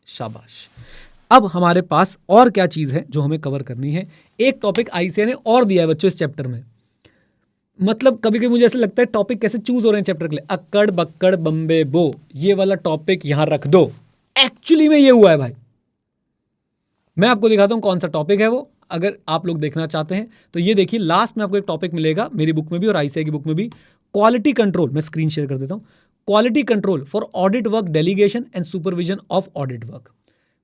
शाबाश। अब हमारे पास और क्या चीज है जो हमें कवर करनी है? एक टॉपिक आईसीए ने और दिया है बच्चों इस चैप्टर में। मतलब कभी कभी मुझे ऐसा लगता है टॉपिक कैसे चूज हो रहे हैं चैप्टर के लिए। अक्कड़ बक्कड़ बम्बे बो, ये वाला टॉपिक यहां रख दो। एक्चुअली में ये हुआ है भाई, मैं आपको दिखाता हूं कौन सा टॉपिक है वो, अगर आप लोग देखना चाहते हैं तो ये देखिए। लास्ट में आपको एक टॉपिक मिलेगा मेरी बुक में भी और आईसीआई की बुक में भी, क्वालिटी कंट्रोल। मैं स्क्रीन शेयर कर देता हूं। Quality control for audit work delegation and supervision of audit work.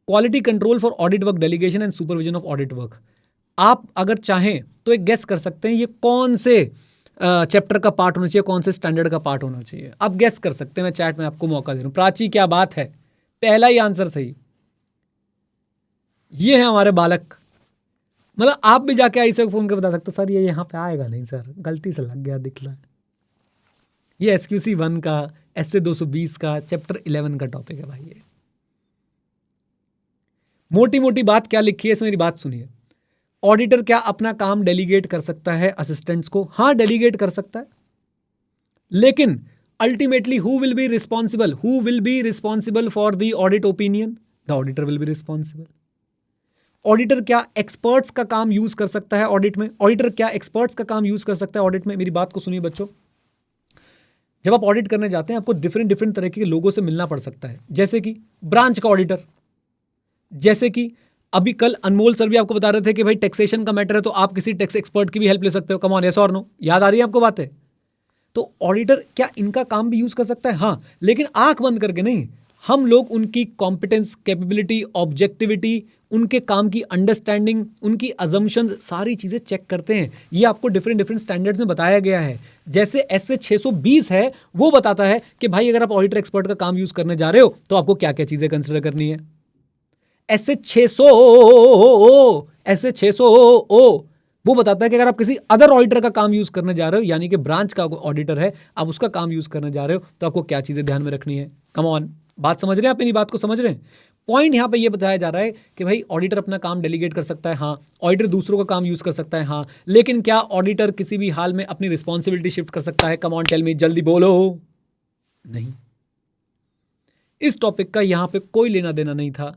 Quality control for audit work delegation and supervision of audit work. आप अगर चाहें तो एक गेस कर सकते हैं ये कौन से चैप्टर का पार्ट होना चाहिए, कौन से स्टैंडर्ड का पार्ट होना चाहिए। आप गेस कर सकते हैं, मैं चैट में आपको मौका दे रहा हूं। प्राची क्या बात है, पहला ही आंसर सही। ये है हमारे बालक। मतलब आप भी जाके आईसीआई फोन कर बता सकते हो, सर ये यहाँ पे आएगा नहीं सर, गलती से लग गया दिखला। ये एसक्यूसी 1 का, एसए 220 का, चैप्टर 11 का टॉपिक है भाई। ये मोटी मोटी बात क्या लिखी है इसमें, मेरी बात सुनिए। ऑडिटर क्या अपना काम डेलीगेट कर सकता है असिस्टेंट्स को? हाँ, डेलीगेट कर सकता है, लेकिन ultimately who will be responsible for the audit opinion? The auditor will be responsible. Auditor क्या एक्सपर्ट्स का काम यूज कर सकता है ऑडिट में? ऑडिटर क्या एक्सपर्ट्स का काम यूज कर सकता है ऑडिट में? मेरी बात को सुनिए बच्चों, जब आप ऑडिट करने जाते हैं आपको डिफरेंट तरीके के लोगों से मिलना पड़ सकता है, जैसे कि ब्रांच का ऑडिटर, जैसे कि अभी कल अनमोल सर भी आपको बता रहे थे कि भाई टैक्सेशन का मैटर है तो आप किसी टैक्स एक्सपर्ट की भी हेल्प ले सकते हो। कम ऑन, यस और नो, याद आ रही है आपको बातें? तो ऑडिटर क्या इनका काम भी यूज कर सकता है? हाँ, लेकिन आंख बंद करके नहीं। हम लोग उनकी कॉम्पिटेंस, कैपेबिलिटी, ऑब्जेक्टिविटी, उनके काम की अंडरस्टैंडिंग, उनकी अजम्पशंस, सारी चीज़ें चेक करते हैं। ये आपको डिफरेंट स्टैंडर्ड्स में बताया गया है। जैसे एसए 620 है, वो बताता है कि भाई अगर आप ऑडिटर एक्सपर्ट का काम यूज करने जा रहे हो तो आपको क्या क्या चीज़ें कंसिडर करनी है। एसए 600 वो बताता है कि अगर आप किसी अदर ऑडिटर का काम यूज करने जा रहे हो, यानी कि ब्रांच का ऑडिटर है, आप उसका काम यूज करने जा रहे हो तो आपको क्या चीज़ें ध्यान में रखनी है। कम ऑन, बात समझ रहे हैं आप? मेरी बात को समझ रहे हैं? पॉइंट यहाँ पे ये बताया जा रहा है कि भाई ऑडिटर अपना काम डेलीगेट कर सकता है, हाँ। ऑडिटर दूसरों का काम यूज कर सकता है, हाँ। लेकिन क्या ऑडिटर किसी भी हाल में अपनी रिस्पॉन्सिबिलिटी शिफ्ट कर सकता है? कम ऑन टेल मी, जल्दी बोलो। नहीं। इस टॉपिक का यहाँ पे कोई लेना देना नहीं था,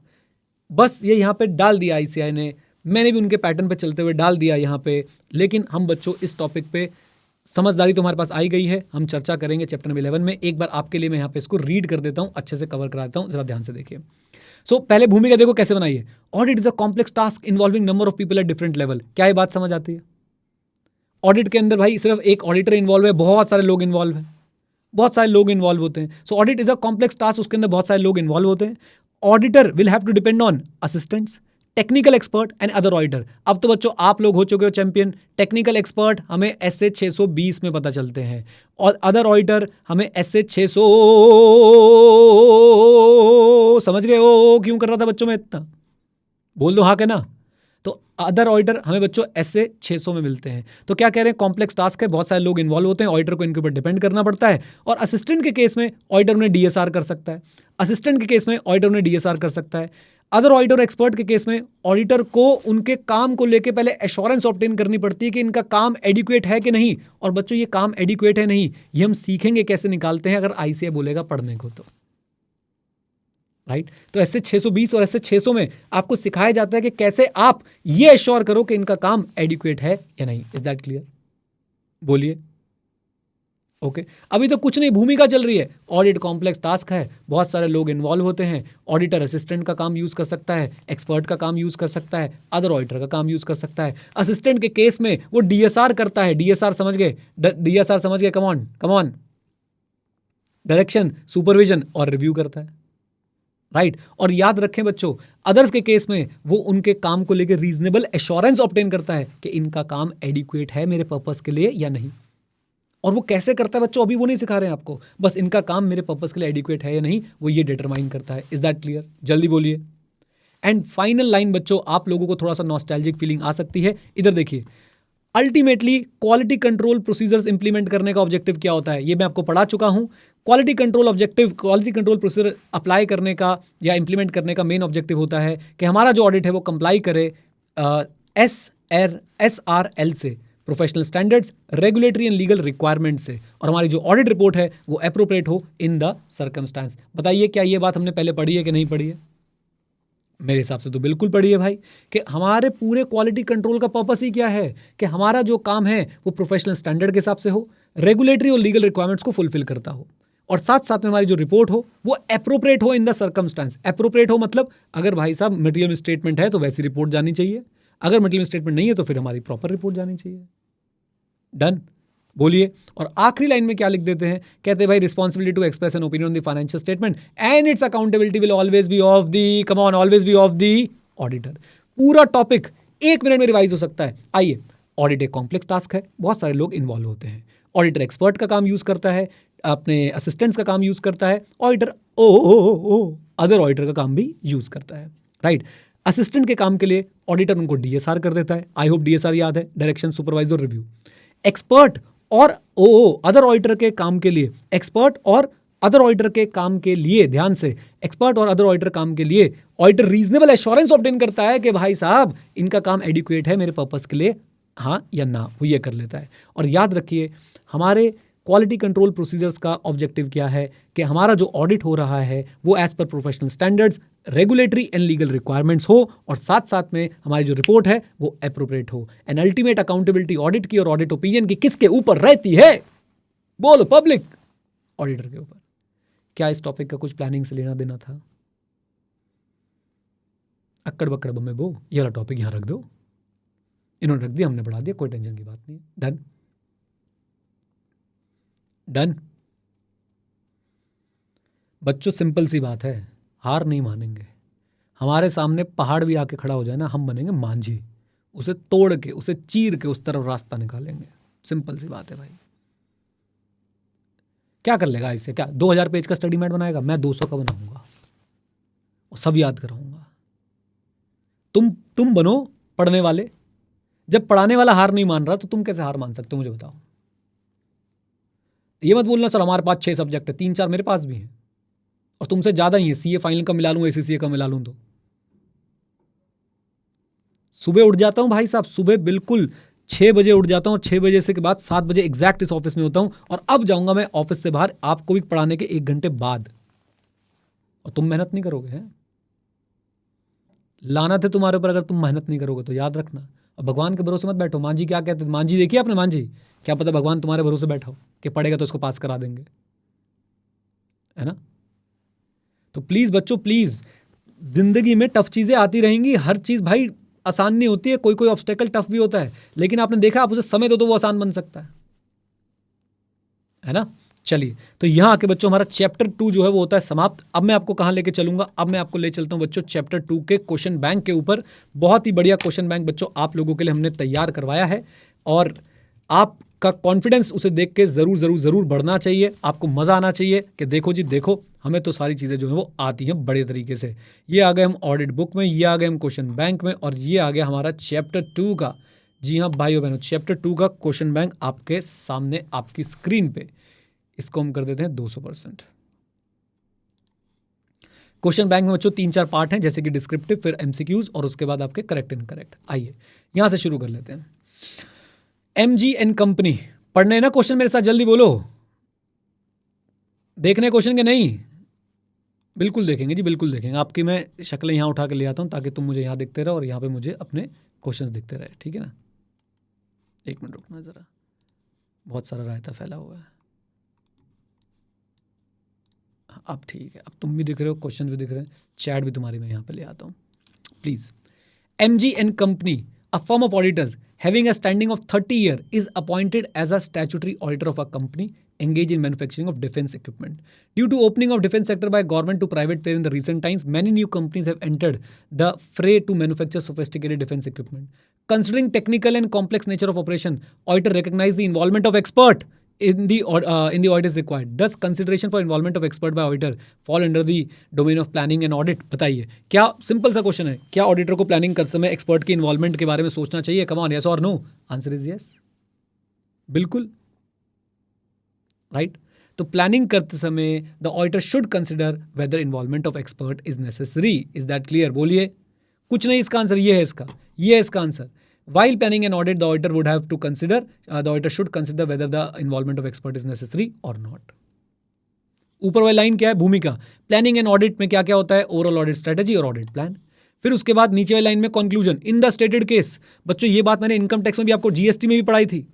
बस ये यहाँ पे डाल दिया आईसीआई ने, मैंने भी उनके पैटर्न पे चलते हुए डाल दिया यहाँ पे। लेकिन हम बच्चों इस टॉपिक पे समझदारी तो हमारे पास आई गई है, हम चर्चा करेंगे चैप्टर नंबर 11 में। एक बार आपके लिए मैं यहाँ पे इसको रीड कर देता हूँ, अच्छे से कवर करा देता हूँ, जरा ध्यान से देखिए। पहले भूमिका देखो कैसे बनाई है। Audit is a complex task involving number of people at different level. क्या ये बात समझ आती है? ऑडिट के अंदर भाई सिर्फ एक ऑडिटर इन्वॉल्व है, बहुत सारे लोग इन्वॉल्व हैं, बहुत सारे लोग इन्वॉल्व होते हैं। So audit is a complex task, उसके अंदर बहुत सारे लोग इन्वॉल्व होते हैं। Auditor will have to depend on assistants, technical expert and other auditor. अब तो बच्चों आप लोग हो चुके हो चैंपियन। टेक्निकल एक्सपर्ट हमें ऐसे 620 में पता चलते हैं, और अदर ऑडिटर हमें ऐसे 600। समझ गए हो क्यों कर रहा था बच्चों में इतना? बोल दो हाँ के ना। तो अदर ऑडिटर हमें बच्चों ऐसे 600 में मिलते हैं। तो क्या कह रहे हैं, कॉम्प्लेक्स टास्क है, बहुत सारे लोग इन्वॉल्व होते हैं, ऑडिटर को इनके ऊपर डिपेंड करना पड़ता है। और असिस्टेंट के केस में ऑडिटर उन्हें डीएसआर कर सकता है, असिस्टेंट के केस में ऑडिटर उन्हें डीएसआर कर सकता है। अदर ऑडिटर एक्सपर्ट के केस में ऑडिटर को उनके काम को लेकर पहले एश्योरेंस ऑब्टेन करनी पड़ती है कि इनका काम एडिक्वेट है कि नहीं। और बच्चों ये काम एडिक्वेट है नहीं, ये हम सीखेंगे कैसे निकालते हैं अगर आईसीए बोलेगा पढ़ने को तो, राइट। तो ऐसे 620 और ऐसे 600 में आपको सिखाया जाता है कि कैसे आप ये एश्योर करो कि इनका काम एडिक्वेट है या नहीं। Is that clear? बोलिए। ओके अभी तो कुछ नहीं, भूमिका चल रही है। ऑडिट कॉम्प्लेक्स टास्क है, बहुत सारे लोग इन्वॉल्व होते हैं। ऑडिटर असिस्टेंट का काम यूज कर सकता है, एक्सपर्ट का काम यूज कर सकता है, अदर ऑडिटर का काम यूज कर सकता है। असिस्टेंट के केस में वो डीएसआर करता है। डीएसआर समझ गए? डीएसआर समझ गए? Come on. डायरेक्शन, सुपरविजन और रिव्यू करता है, राइट। और याद रखें बच्चों, अदर्स के केस में वो उनके काम को लेकर रीजनेबल एश्योरेंस ऑब्टेन करता है कि इनका काम एडिक्वेट है मेरे पर्पस के लिए या नहीं। और वो कैसे करता है बच्चों, अभी वो नहीं सिखा रहे हैं आपको, बस इनका काम मेरे पर्पस के लिए एडिक्वेट है या नहीं वो ये डिटरमाइन करता है। Is that clear? जल्दी बोलिए। एंड फाइनल लाइन बच्चों, आप लोगों को थोड़ा सा नॉस्टैल्जिक फीलिंग आ सकती है, इधर देखिए। Ultimately quality control procedures implement करने का ऑब्जेक्टिव क्या होता है, ये मैं आपको पढ़ा चुका हूं। Quality control objective, quality control procedure apply करने का या इंप्लीमेंट करने का मेन ऑब्जेक्टिव होता है कि हमारा जो ऑडिट है वो कंप्लाई करे SRL से, professional standards, regulatory and legal requirement से, और हमारी जो ऑडिट रिपोर्ट है वो एप्रोप्रिएट हो इन द सर्कमस्टांस। बताइए क्या ये बात हमने पहले पढ़ी है कि नहीं पढ़ी है? मेरे हिसाब से तो बिल्कुल पढ़ी है भाई। कि हमारे पूरे क्वालिटी कंट्रोल का पर्पस ही क्या है कि हमारा जो काम है वो प्रोफेशनल स्टैंडर्ड के हिसाब से हो, रेगुलेटरी और लीगल रिक्वायरमेंट्स को फुलफिल करता हो, और साथ साथ में हमारी जो रिपोर्ट हो वो एप्रोप्रिएट हो इन द सर्कमस्टांस। एप्रोप्रिएट हो मतलब अगर भाई साहब मटेरियल स्टेटमेंट है तो वैसी रिपोर्ट जानी चाहिए, अगर मटेरियल स्टेटमेंट नहीं है तो फिर हमारी प्रॉपर रिपोर्ट जानी चाहिए। डन? बोलिए। और आखिरी लाइन में क्या लिख देते हैं, कहते हैं भाई responsibility to express an opinion on the financial statement and its accountability will always be of the, come on, always be of the auditor. पूरा टॉपिक 1 मिनट में रिवाइज हो सकता है। आइए, ऑडिट एक कॉम्प्लेक्स टास्क है, बहुत सारे लोग इन्वॉल्व होते हैं। ऑडिटर एक्सपर्ट का काम यूज करता है, अपने असिस्टेंट्स का काम यूज करता है, ऑडिटर अदर ऑडिटर का काम भी यूज करता है, राइट। असिस्टेंट के काम के लिए ऑडिटर उनको डीएसआर कर देता है। आई होप डीएसआर याद है, डायरेक्शन, सुपरवाइजर, रिव्यू। एक्सपर्ट और अदर ऑडिटर के काम के लिए, एक्सपर्ट और अदर ऑडिटर के काम के लिए, ध्यान से, एक्सपर्ट और अदर ऑडिटर काम के लिए ऑडिटर रीजनेबल एश्योरेंस ऑब्टेन करता है कि भाई साहब इनका काम एडिक्वेट है मेरे पर्पस के लिए, हाँ या ना, वो ये कर लेता है। और याद रखिए हमारे क्वालिटी कंट्रोल प्रोसीजर्स का ऑब्जेक्टिव क्या है कि हमारा जो ऑडिट हो रहा है वो as per professional standards, regulatory and legal requirements हो, और साथ साथ में हमारी जो रिपोर्ट है वो एप्रोप्रिएट हो। एंड अल्टीमेट अकाउंटेबिलिटी ऑडिट की और ऑडिट ओपिनियन की किसके ऊपर रहती है? बोलो, पब्लिक, ऑडिटर के ऊपर। क्या इस टॉपिक का कुछ प्लानिंग से लेना देना था? अक्कड़ बक्कड़ बम्मे बो, ये वाला टॉपिक यहां रख दो, इन्होंने रख दिया, हमने बढ़ा दिया, कोई टेंशन की बात नहीं। डन? डन? बच्चों सिंपल सी बात है, हार नहीं मानेंगे। हमारे सामने पहाड़ भी आके खड़ा हो जाए ना, हम बनेंगे मांझी, उसे तोड़ के, उसे चीर के उस तरफ रास्ता निकालेंगे। सिंपल सी बात है भाई। क्या कर लेगा इससे? क्या 2000 पेज का स्टडी मैट बनाएगा? मैं 200 का बनाऊंगा और सब याद कराऊंगा। तुम बनो पढ़ने वाले। जब पढ़ाने वाला हार नहीं मान रहा तो तुम कैसे हार मान सकते हो, मुझे बताओ। ये मत बोलना सर हमारे पास 6 सब्जेक्ट है, 3-4 मेरे पास भी हैं, और तुमसे ज़्यादा ही है, सीए फाइनल का मिला लूँ, एसीसीए का मिला लूँ तो। सुबह उठ जाता हूँ भाई साहब, सुबह बिल्कुल 6 बजे उठ जाता हूँ, 6 बजे से के बाद 7 बजे एग्जैक्ट इस ऑफिस में होता हूँ, और अब जाऊँगा मैं ऑफिस से बाहर आपको भी पढ़ाने के 1 घंटे बाद, और तुम मेहनत नहीं करोगे हैं। लानत है तुम्हारे ऊपर अगर तुम मेहनत नहीं करोगे तो, याद रखना। और भगवान के भरोसे मत बैठो। मांझी क्या कहते हैं, मांझी देखिए आपने, मांझी, क्या पता भगवान तुम्हारे भरोसे बैठा हो कि पढ़ेगा तो इसको पास करा देंगे, है ना। तो प्लीज़ बच्चों, प्लीज़, जिंदगी में टफ चीज़ें आती रहेंगी, हर चीज़ भाई आसान नहीं होती है, कोई कोई ऑब्स्टेकल टफ भी होता है, लेकिन आपने देखा आप उसे समय दो तो वो आसान बन सकता है ना। चलिए, तो यहाँ आके बच्चों हमारा चैप्टर 2 जो है वो होता है समाप्त। अब मैं आपको कहाँ लेके चलूंगा, अब मैं आपको ले चलता हूँ बच्चों चैप्टर 2 के क्वेश्चन बैंक के ऊपर। बहुत ही बढ़िया क्वेश्चन बैंक बच्चों आप लोगों के लिए हमने तैयार करवाया है, और आपका कॉन्फिडेंस उसे देख के ज़रूर ज़रूर ज़रूर बढ़ना चाहिए। आपको मज़ा आना चाहिए कि देखो जी देखो, हमें तो सारी चीज़ें जो है वो आती हैं बड़े तरीके से। ये आ गए हम ऑडिट बुक में, ये आ गए हम क्वेश्चन बैंक में, और ये आ गया हमारा चैप्टर 2 का, जी हाँ भाइयों बहनों, चैप्टर 2 का क्वेश्चन बैंक आपके सामने आपकी स्क्रीन पे। इसको हम कर देते हैं 200%। क्वेश्चन बैंक में बच्चों 3-4 पार्ट हैं, जैसे कि डिस्क्रिप्टिव, फिर एमसीक्यूज, और उसके बाद आपके करेक्ट इनकरेक्ट। आइए यहां से शुरू कर लेते हैं। एमजी एंड कंपनी, पढ़ने ना क्वेश्चन मेरे साथ, जल्दी बोलो। देखने क्वेश्चन के नहीं? बिल्कुल देखेंगे जी, बिल्कुल देखेंगे। आपकी मैं शक्लें यहाँ उठा के ले आता हूँ ताकि तुम मुझे यहाँ दिखते रहो और यहाँ पे मुझे अपने क्वेश्चंस दिखते रहे, ठीक है ना। 1 मिनट रुकना ज़रा, बहुत सारा रायता फैला हुआ है। अब ठीक है, अब तुम भी दिख रहे हो, क्वेश्चन भी दिख रहे हैं, चैट भी तुम्हारी मैं यहाँ पे ले आता हूँ please. MG and company, a firm of auditors having a standing of 30 years is appointed as a statutory auditor of a company engaged in manufacturing of defense equipment. Due to opening of defense sector by government to private player in the recent times, many new companies have entered the fray to manufacture sophisticated defense equipment. Considering technical and complex nature of operation, auditor recognize the involvement of expert in the audit is required. Does consideration for involvement of expert by auditor fall under the domain of planning and audit? बताइए, क्या simple सा question है, क्या auditor को planning करते समय expert की involvement के बारे में सोचना चाहिए? कम ऑन, यस और नो? आंसर इज यस, बिल्कुल राइट। तो प्लानिंग करते समय the auditor should consider whether involvement of expert is necessary. Is that clear? बोलिए। कुछ नहीं, इसका आंसर ये है, ये है इसका answer. While planning an audit, the auditor would have to consider, the auditor should consider whether the involvement of expert is necessary or not. ऊपर वाली लाइन क्या है? भूमिका। प्लानिंग एंड ऑडिट में क्या क्या होता है? ओवरऑल ऑडिट स्ट्रेटेजी और ऑडिट प्लान। फिर उसके बाद नीचे वाली लाइन में conclusion in the stated case. बच्चों ये बात मैंने इनकम टैक्स में भी आपको, जीएसटी में भी पढ़ाई थी।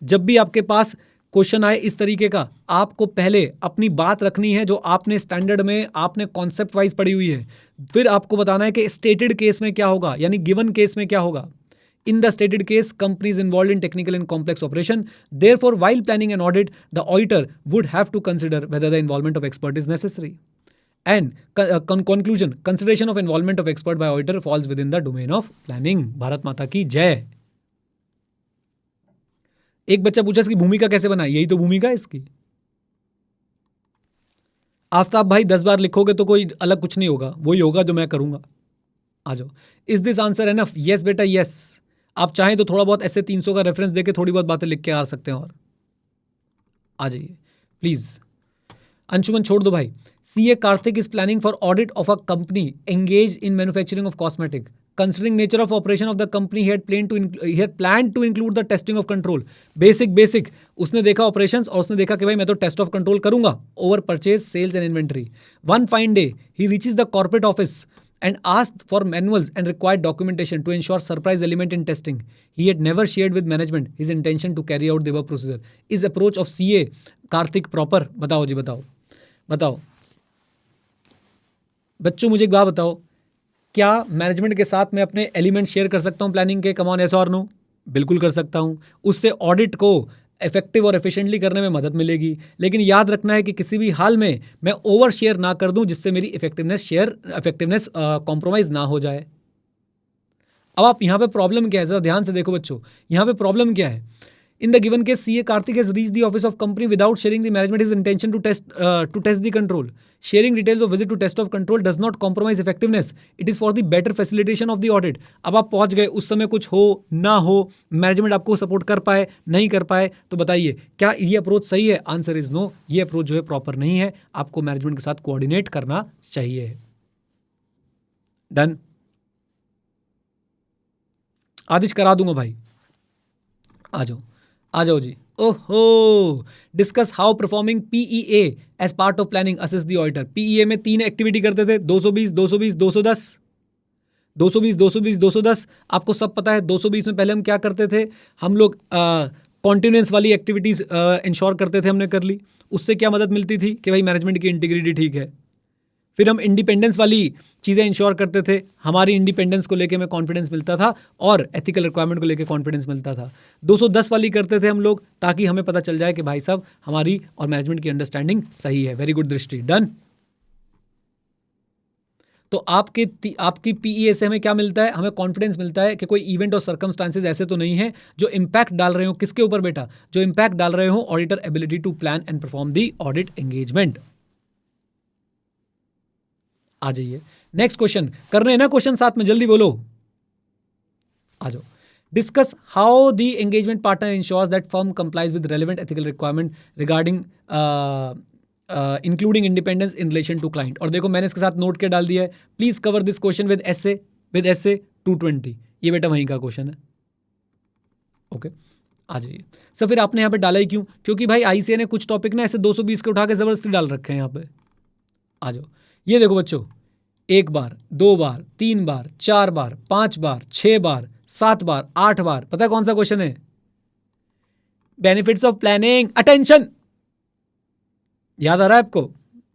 जब भी आपके पास क्वेश्चन आए इस तरीके का, आपको पहले अपनी बात रखनी है जो आपने स्टैंडर्ड में आपने कॉन्सेप्ट वाइज पढ़ी हुई है, फिर आपको बताना है कि स्टेटेड केस में क्या होगा, यानी गिवन केस में क्या होगा। In the stated case, company is involved in technical and complex operation. Therefore, while planning an audit, the auditor would have to consider whether the involvement of expert is necessary. And conclusion, consideration of involvement of expert by auditor falls within the domain of planning. Bharat माता की जय। एक बच्चा पूछा इसकी भूमिका कैसे बनाई, यही तो भूमिका है इसकी। आफ्ताब भाई 10 बार लिखोगे तो कोई अलग कुछ नहीं होगा, वही होगा जो मैं करूंगा। आ जाओ। Is this answer enough? Yes बेटा यस। आप चाहें तो थोड़ा बहुत ऐसे 300 का रेफरेंस देके थोड़ी बहुत बातें लिख के आ सकते हैं, और आ जाइए प्लीज। अंशुमन छोड़ दो भाई। CA Kartik is planning for audit of a company engage in manufacturing of cosmetic. Considering nature of operation of the company he had plan to include the testing of control. Basic उसने देखा operations और उसने देखा कि भाई मैं तो test of control करूंगा over purchase, sales and inventory. One fine day he reaches the corporate office and asked for manuals and required documentation to ensure surprise element in testing. He had never shared with management his intention to carry out the above procedure. Is approach of CA Kartik proper? बताओ जी, बताओ बच्चों, मुझे एक बात बताओ, क्या management के साथ मैं अपने एलिमेंट शेयर कर सकता हूँ प्लानिंग के? कम ऑन, यस और नो? बिल्कुल कर सकता हूँ। उससे ऑडिट को इफेक्टिव और एफिशिएंटली करने में मदद मिलेगी, लेकिन याद रखना है कि किसी भी हाल में मैं ओवर शेयर ना कर दूं जिससे मेरी इफेक्टिवनेस कॉम्प्रोमाइज ना हो जाए। अब आप यहाँ पे प्रॉब्लम क्या है, जरा ध्यान से देखो बच्चों, यहाँ पे प्रॉब्लम क्या है? In the given case, CA Karthik has reached the office of company without sharing the management his intention to test the control. Sharing details of visit to test of control does not compromise effectiveness. It is for the better facilitation of the audit. अब आप पहुंच गए, उस समय कुछ हो ना हो, मैनेजमेंट आपको सपोर्ट कर पाए नहीं कर पाए, तो बताइए क्या ये अप्रोच सही है? आंसर इज नो, ये अप्रोच जो है प्रॉपर नहीं है. आपको मैनेजमेंट के साथ कोऑर्डिनेट करना चाहिए. डन. आदिश करा दूंगा भाई, आ जाओ आ जाओ जी. ओहो, discuss how performing PEA as part of planning assist the auditor. PEA में 3 एक्टिविटी करते थे, 220 220 210. 220 220 210 आपको सब पता है. 220 में पहले हम क्या करते थे, हम लोग कॉन्टिन्यूंस वाली एक्टिविटीज इंश्योर करते थे, हमने कर ली. उससे क्या मदद मिलती थी कि भाई मैनेजमेंट की इंटीग्रिटी ठीक है. फिर हम इंडिपेंडेंस वाली चीज़ें इंश्योर करते थे, हमारी इंडिपेंडेंस को लेके हमें कॉन्फिडेंस मिलता था और एथिकल रिक्वायरमेंट को लेके कॉन्फिडेंस मिलता था. 210 वाली करते थे हम लोग ताकि हमें पता चल जाए कि भाई साहब हमारी और मैनेजमेंट की अंडरस्टैंडिंग सही है. वेरी गुड दृष्टि. डन. तो आपकी पीईए से हमें क्या मिलता है? हमें कॉन्फिडेंस मिलता है कि कोई इवेंट और सर्कमस्टांसेस ऐसे तो नहीं है जो इंपैक्ट डाल रहे हो. किसके ऊपर बेटा? जो इंपैक्ट डाल रहे हो auditor ability to plan and perform the audit engagement. आ जाइए, नेक्स्ट क्वेश्चन कर रहे हैं ना, क्वेश्चन साथ में जल्दी बोलो, आ जाओ. Discuss how the engagement partner ensures that firm complies with relevant ethical requirement regarding including independence in relation to client. और देखो मैंने इसके साथ नोट के डाल दिया है, please cover this question with SA 220. ये बेटा वहीं का क्वेश्चन है. ओके, आ जाइए. सर फिर आपने यहाँ पे डाला ही क्यों? क्योंकि भाई आईसीए ने कुछ टॉपिक ना ऐसे 220 के उठा के जबरदस्ती डाल रखे हैं यहाँ पे. आ जाओ. ये देखो बच्चों, 1 बार 2 बार 3 बार 4 बार 5 बार 6 बार 7 बार 8 बार. पता है कौन सा क्वेश्चन है? Benefits of planning. अटेंशन, याद आ रहा है आपको?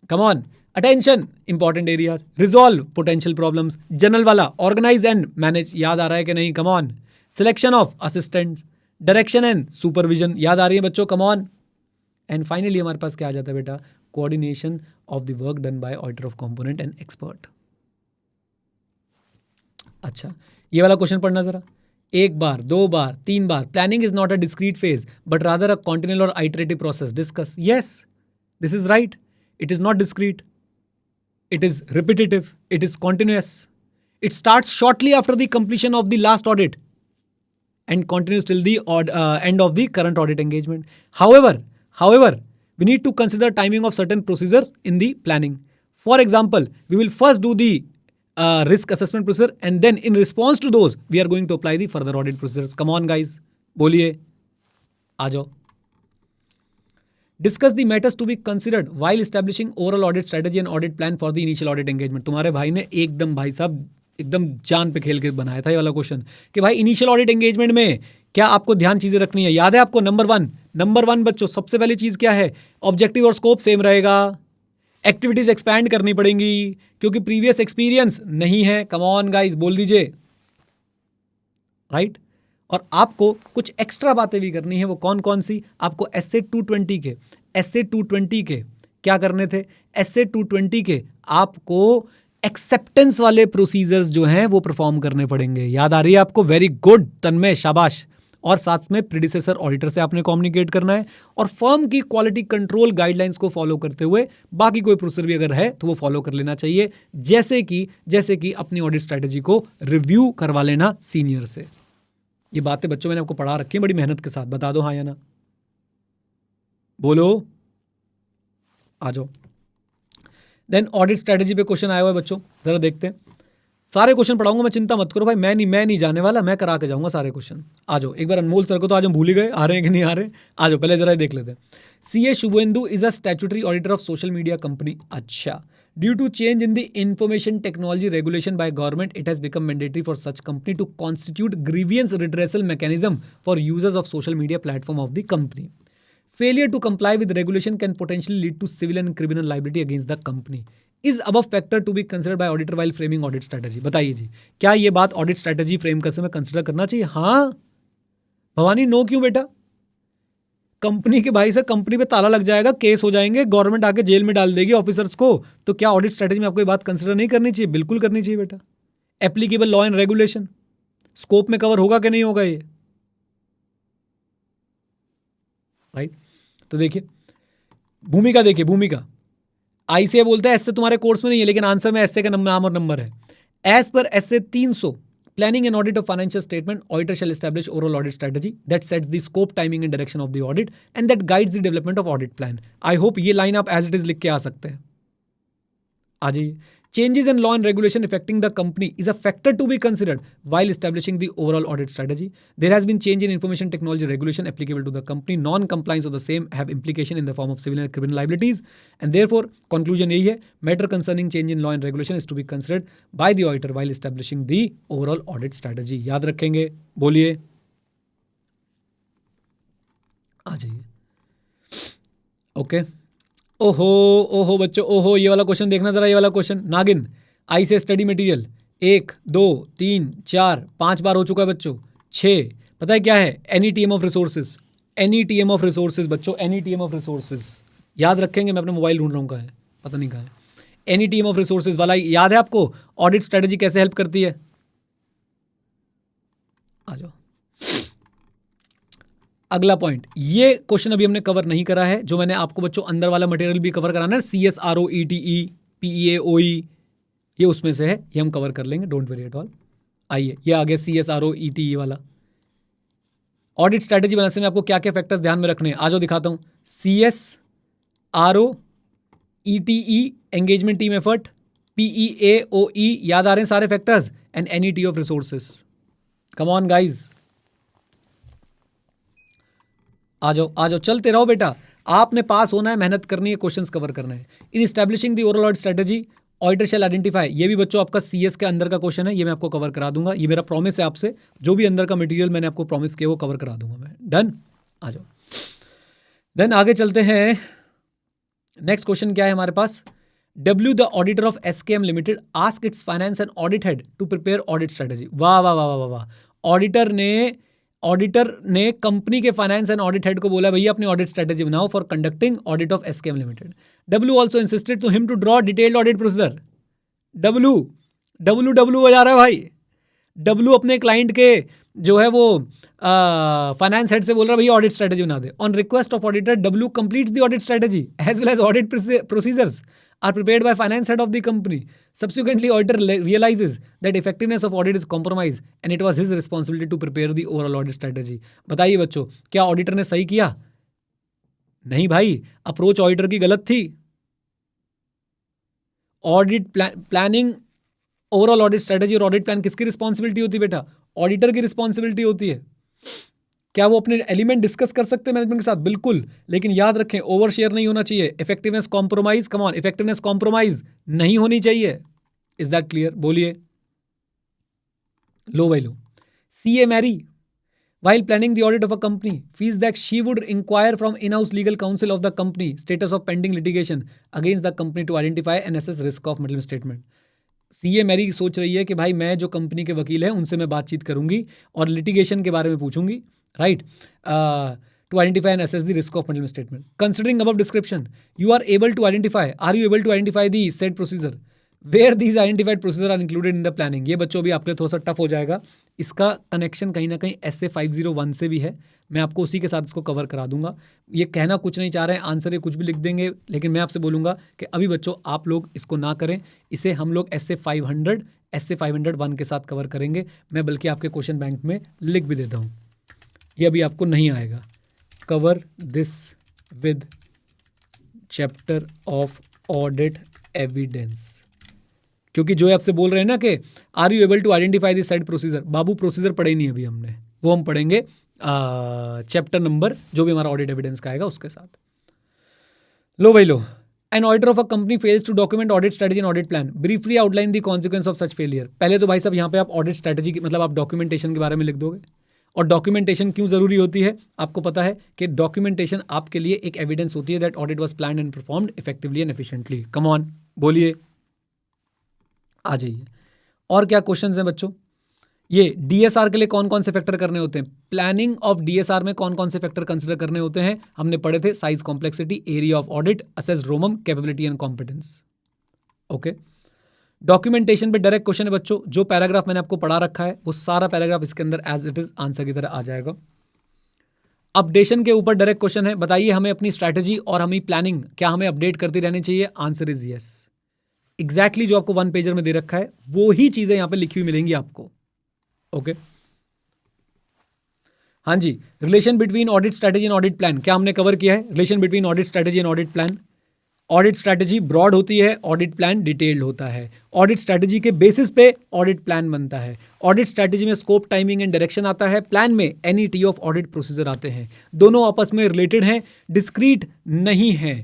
Come on, attention. Important areas. Resolve potential problems. General वाला ऑर्गेनाइज एंड मैनेज. याद आ रहा है कि नहीं? Come on. Selection of assistant. Direction and supervision. याद आ रही है बच्चों? Come on. एंड फाइनली हमारे पास क्या आ जाता है बेटा? Coordination of the work done by auditor of component and expert. अच्छा, ये वाला क्वेश्चन पढ़ना जरा. 1 बार 2 बार 3 बार. Planning is not a discrete phase but rather a continual और iterative process. Discuss. Yes, this is right. It is not discrete, it is repetitive, it is continuous. It starts shortly after the completion of the last audit and continues till the end of the current audit engagement. However, we need to consider timing of certain procedures in the planning. For example, we will first do the risk assessment procedure and then in response to those, we are going to apply the further audit procedures. Come on guys, बोलिए, आ जाओ. Discuss the matters to be considered while establishing overall audit strategy and audit plan for the initial audit engagement. तुम्हारे भाई ने एकदम भाई साहब एकदम जान पे खेल के बनाया था ये वाला क्वेश्चन कि भाई इनिशियल ऑडिट एंगेजमेंट में क्या आपको ध्यान चीजें रखनी है. याद है आपको? नंबर वन बच्चों, सबसे पहली चीज क्या है? ऑब्जेक्टिव और स्कोप सेम रहेगा. एक्टिविटीज एक्सपैंड करनी पड़ेंगी क्योंकि प्रीवियस एक्सपीरियंस नहीं है. कम ऑन गाइस, बोल दीजिए. राइट. और आपको कुछ एक्स्ट्रा बातें भी करनी है. वो कौन कौन सी? आपको एसए 220 के क्या करने थे? एसए 220 के आपको एक्सेप्टेंस वाले प्रोसीजर्स जो हैं वो परफॉर्म करने पड़ेंगे. याद आ रही है आपको? वेरी गुड तन्मय, शाबाश. और साथ में प्रीडिसेसर ऑडिटर से आपने कम्युनिकेट करना है और फर्म की क्वालिटी कंट्रोल गाइडलाइंस को फॉलो करते हुए बाकी कोई प्रोसीजर भी अगर है तो वो फॉलो कर लेना चाहिए. जैसे कि अपनी ऑडिट स्ट्रैटेजी को रिव्यू करवा लेना सीनियर से. ये बातें बच्चों मैंने आपको पढ़ा रखी है बड़ी मेहनत के साथ. बता दो हाँ या ना, बोलो, आ जाओ. देन ऑडिट स्ट्रैटेजी पे क्वेश्चन आया हुआ है बच्चों, जरा देखते हैं. सारे क्वेश्चन पढ़ाऊंगा मैं, चिंता मत करो भाई. मैं नहीं जाने वाला, मैं करा के जाऊंगा सारे क्वेश्चन. आ जाओ. एक बार अनमोल सर को तो आज हम भूल ही गए, आ रहे हैं कि नहीं आ रहे. आ जाओ, पहले जरा देख लेते हैं. CA Shubhendu is a statutory auditor of social media company. अच्छा, due to change in the information technology regulation by government, it has become mandatory for such company to constitute grievance redressal mechanism for users of social media platform of the company. Failure to comply with regulation can potentially lead to civil and criminal liability against the company. Is above factor to be considered by auditor while framing audit strategy? बताइए जी, क्या ये बात audit strategy frame करते समय consider करना चाहिए? हाँ भवानी, नो क्यों बेटा? कंपनी के भाई से कंपनी पे ताला लग जाएगा, केस हो जाएंगे, गवर्नमेंट आके जेल में डाल देगी ऑफिसर्स को. तो क्या ऑडिट स्ट्रैटेजी में आपको ये बात कंसिडर नहीं करनी चाहिए? बिल्कुल करनी चाहिए बेटा. Applicable law and regulation scope में कवर होगा कि नहीं होगा? ये राइट। तो देखिए भूमिका, देखिए भूमिका आईसीए बोलता है, ऐसे तुम्हारे कोर्स में नहीं है लेकिन आंसर में ऐसे का नाम और नंबर है। एज पर ऐसे 300 planning and audit of financial statement auditor shall establish overall audit strategy that sets the scope, timing and direction of the audit and that guides the development of audit plan. I hope ये line आप as it is लिख के आ सकते हैं। आ जाइए। Changes in law and regulation affecting the company is a factor to be considered while establishing the overall audit strategy. There has been change in information technology regulation applicable to the company. Non-compliance of the same have implication in the form of civil and criminal liabilities. And therefore, conclusion यही है, matter concerning change in law and regulation is to be considered by the auditor while establishing the overall audit strategy. याद रखेंगे, बोलिए, आ जाइए। Okay ओहो ओहो बच्चों, ओहो ये वाला क्वेश्चन देखना जरा, ये वाला क्वेश्चन नागिन आई से स्टडी मटेरियल 1 2 3 4 5 बार हो चुका है बच्चों। 6 पता है क्या है? Any TM of resources, any TM of resources बच्चों, एनी टीएम ऑफ रिसोर्सेज याद रखेंगे। मैं अपना मोबाइल ढूंढ रहा हूँ, कहाँ है पता नहीं कहाँ है। एनी टीएम ऑफ रिसोर्सेज वाला याद है आपको? ऑडिट स्ट्रेटेजी कैसे हेल्प करती है? आ जाओ। अगला पॉइंट, ये क्वेश्चन अभी हमने कवर नहीं करा है, जो मैंने आपको बच्चों अंदर वाला मटेरियल भी कवर कराना है, CSROETE PEAOE, ये उसमें से है, ये हम कवर कर लेंगे, डोंट वरी एट ऑल। आइए, ये आ गया CSROETE वाला। ऑडिट स्ट्रैटेजी बनाने में आपको क्या क्या फैक्टर्स ध्यान में रखने हैं, आ जाओ दिखाता हूं। CSROETE engagement team effort, PEAOE याद आ रहे हैं सारे factors, and NET of resources. Come on guys, आ जाओ, चलते रहो बेटा, आपने पास होना है, मेहनत करनी है, क्वेश्चंस कवर करना है। In establishing the overall audit strategy auditor shall identify, ये भी बच्चों आपका CS के अंदर का क्वेश्चन है, ये मैं आपको कवर करा दूंगा, ये मेरा प्रॉमिस है आपसे, जो भी अंदर का मटेरियल मैंने आपको प्रॉमिस किया वो कवर करा दूंगा मैं। डन, आ जाओ। देन आगे चलते हैं। नेक्स्ट क्वेश्चन क्या है हमारे पास? W the auditor of SKM limited ask its finance and audit head to prepare audit strategy. वाह वाह वाह वाह वाह, ऑडिटर ने कंपनी के फाइनेंस एंड ऑडिट हेड को बोला, भैया अपनी ऑडिट स्ट्रेटजी बनाओ for conducting audit of SKM limited. W also insisted to him to draw detailed audit procedure. W बजा रहा है भाई। डब्ल्यू अपने क्लाइंट के जो है वो फाइनेंस हेड से बोल रहा है, भैया ऑडिट स्ट्रेटजी बना दे। On request of auditor W completes the audit strategy as well as audit procedures are prepared by finance head of the company. Subsequently, auditor realizes that effectiveness of audit is compromised and it was his responsibility to prepare the overall audit strategy. बताइए बच्चों, क्या auditor ने सही किया? नहीं भाई, approach auditor की गलत थी। Audit planning, overall audit strategy और ऑडिट प्लान किसकी रिस्पॉन्सिबिलिटी होती है बेटा? ऑडिटर की रिस्पॉन्सिबिलिटी होती है। क्या वो अपने एलिमेंट डिस्कस कर सकते हैं मैनेजमेंट के साथ? बिल्कुल, लेकिन याद रखें ओवर शेयर नहीं होना चाहिए। Effectiveness compromise, come on, effectiveness compromise नहीं होनी चाहिए। Is that clear? बोलिए। लो भाई लो। CA Mary while planning the audit of a company feels that she would inquire from in-house legal counsel of the company status of pending litigation against the company to identify and assess risk of middle statement. CA Mary सोच रही है कि भाई मैं जो company के वकील हैं उनसे मैं बातचीत करूंगी और लिटिगेशन के बारे में पूछूंगी, right, to identify and assess the risk of middle statement. Considering above description, you are able to identify the said procedure where these identified procedures are included in the planning. ये बच्चों भी आपके लिए थोड़ा सा टफ हो जाएगा, इसका कनेक्शन कहीं ना कहीं SA 501 से भी है, मैं आपको उसी के साथ इसको कवर करा दूंगा। ये कहना कुछ नहीं चाह रहे हैं, आंसर ये कुछ भी लिख देंगे, लेकिन मैं आपसे बोलूँगा कि अभी बच्चों आप लोग इसको ना करें, इसे हम लोग SA 501 के साथ कवर करेंगे। मैं बल्कि आपके क्वेश्चन बैंक में लिख भी देता हूँ, ये अभी आपको नहीं आएगा। Cover this with chapter of audit evidence, क्योंकि जो आपसे बोल रहे हैं ना कि are you able to identify this side procedure, बाबू प्रोसीजर पढ़े ही नहीं अभी हमने, वो हम पढ़ेंगे चैप्टर नंबर जो भी हमारा ऑडिट एविडेंस का आएगा उसके साथ। लो भाई लो। An auditor of a company fails to document audit strategy and audit plan, briefly outline the consequence of such failure. पहले तो भाई साहब यहाँ पे आप ऑडिट स्ट्रेटजी की मतलब आप डॉक्यूमेंटेशन के बारे में लिख दोगे। और डॉक्यूमेंटेशन क्यों ज़रूरी होती है? आपको पता है कि डॉक्यूमेंटेशन आपके लिए एक एविडेंस होती है that audit was planned and performed effectively and efficiently. Come on, बोलिए, आ जाइए। और क्या क्वेश्चंस हैं बच्चों? ये DSR के लिए कौन कौन से फैक्टर करने होते हैं? प्लानिंग ऑफ DSR में कौन कौन से फैक्टर कंसिडर करने होते हैं? हमने पढ़े थे, size, complexity, area of audit, assess रोमम, capability and competence. Okay, documentation पे डायरेक्ट क्वेश्चन है बच्चों, जो पैराग्राफ मैंने आपको पढ़ा रखा है वो सारा पैराग्राफ इसके अंदर एज इट इज आंसर की तरह आ जाएगा। अपडेशन के ऊपर डायरेक्ट क्वेश्चन है, बताइए हमें अपनी स्ट्रैटेजी और हमें प्लानिंग क्या हमें अपडेट करती रहनी चाहिए? Answer is yes. एग्जैक्टली जो आपको 1 पेजर में दे रखा है वो ही चीजें यहां पे लिखी हुई मिलेंगी आपको। ओके हाँ जी, relation between audit strategy and audit plan क्या हमने कवर किया है? Relation between audit strategy and audit plan, audit strategy broad होती है, ऑडिट प्लान डिटेल्ड होता है। ऑडिट स्ट्रैटेजी के बेसिस पे ऑडिट प्लान बनता है। ऑडिट स्ट्रैटेजी में स्कोप, टाइमिंग एंड डायरेक्शन आता है, प्लान में एनईटी ऑफ ऑडिट प्रोसीजर आते हैं। दोनों आपस में रिलेटेड हैं, डिस्क्रीट नहीं है।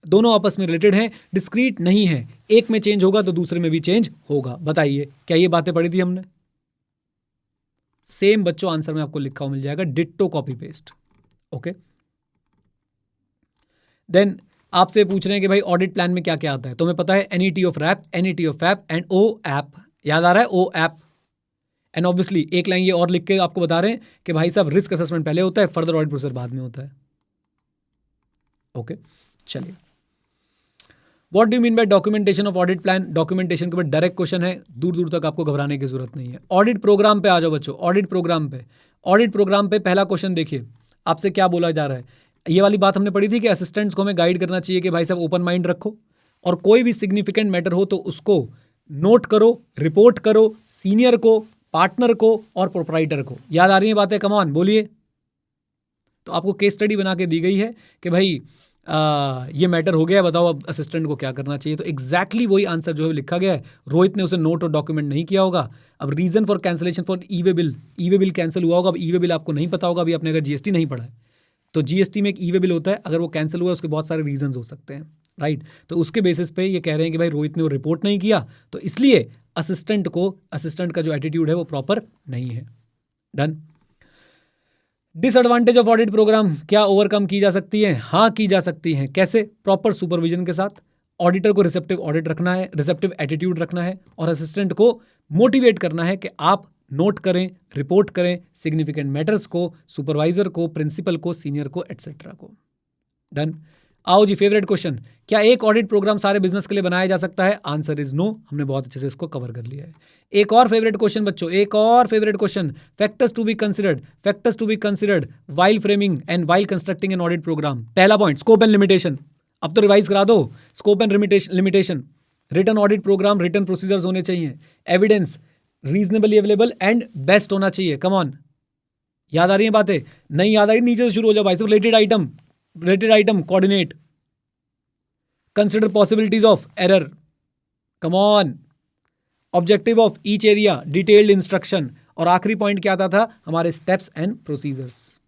दोनों आपस में रिलेटेड हैं, डिस्क्रीट नहीं है। एक में चेंज होगा तो दूसरे में भी चेंज होगा। बताइए क्या ये बातें पढ़ी थी हमने? सेम बच्चों आंसर में आपको लिखा हुआ मिल जाएगा, ditto copy paste. Okay then आपसे पूछ रहे हैं कि भाई ऑडिट प्लान में क्या क्या आता है? तो हमें पता है NET of rap, NET of app and O app. याद आ रहा है? O app. एंड ऑब्वियसली एक लाइन ये और लिख के आपको बता रहे हैं कि भाई साहब रिस्क असेसमेंट पहले होता है, फर्दर ऑडिट प्रोसीजर बाद में होता है। ओके चलिए, what do you mean bye documentation of audit plan? Documentation के ऊपर डायरेक्ट क्वेश्चन है, दूर दूर तक आपको घबराने की जरूरत नहीं है। ऑडिट प्रोग्राम पे आ जाओ बच्चों, ऑडिट प्रोग्राम पे। ऑडिट प्रोग्राम पे पहला क्वेश्चन देखिए, आपसे क्या बोला जा रहा है? ये वाली बात हमने पढ़ी थी कि असिस्टेंट्स को हमें गाइड करना चाहिए कि भाई साहब ओपन माइंड रखो, और कोई भी सिग्निफिकेंट मैटर हो तो उसको नोट करो, रिपोर्ट करो सीनियर को, पार्टनर को और प्रोप्राइटर को। याद आ रही है बातें? कम ऑन बोलिए। तो आपको केस स्टडी बना के दी गई है कि भाई ये मैटर हो गया, बताओ अब असिस्टेंट को क्या करना चाहिए। तो एग्जैक्टली वही आंसर जो है लिखा गया है। रोहित ने उसे नोट और डॉक्यूमेंट नहीं किया होगा। अब reason for cancellation for e way bill, e way bill cancel हुआ होगा। अब ई वे बिल आपको नहीं पता होगा, अभी आपने अगर जीएसटी नहीं पढ़ा है तो जीएसटी में एक ई वे बिल होता है, अगर वो कैंसिल हुआ है उसके बहुत सारे रीजन हो सकते हैं, राइट। तो उसके बेसिस पे ये कह रहे हैं कि भाई रोहित ने वो रिपोर्ट नहीं किया, तो इसलिए असिस्टेंट का जो एटीट्यूड है वो प्रॉपर नहीं है। Done. Disadvantage of audit program क्या ओवरकम की जा सकती है? हाँ की जा सकती हैं। कैसे? प्रॉपर सुपरविजन के साथ। ऑडिटर को रिसेप्टिव ऑडिट रखना है, रिसेप्टिव एटीट्यूड रखना है, और असिस्टेंट को मोटिवेट करना है कि आप नोट करें, रिपोर्ट करें सिग्निफिकेंट मैटर्स को, सुपरवाइजर को, प्रिंसिपल को, सीनियर को, एटसेट्रा को। डन। आओ जी, फेवरेट क्वेश्चन, क्या एक ऑडिट प्रोग्राम सारे बिजनेस के लिए बनाया जा सकता है? Answer is no. हमने बहुत अच्छे से इसको कवर कर लिया है। एक और फेवरेट क्वेश्चन बच्चों, एक और favourite question, factors to be considered while framing and while constructing an audit program. पहला पॉइंट, स्कोप एंड लिमिटेशन। अब तो रिवाइज करा दो। Scope and limitation, written audit program, written procedures होने चाहिए, evidence reasonably available and best होना चाहिए। Come on, याद आ रही है बातें? नहीं याद आ रही नीचे से शुरू हो जाओ भाई। Related item coordinate, consider possibilities of error, come on, objective of each area, detailed instruction, और आखिरी पॉइंट क्या आता था हमारे? Steps and procedures.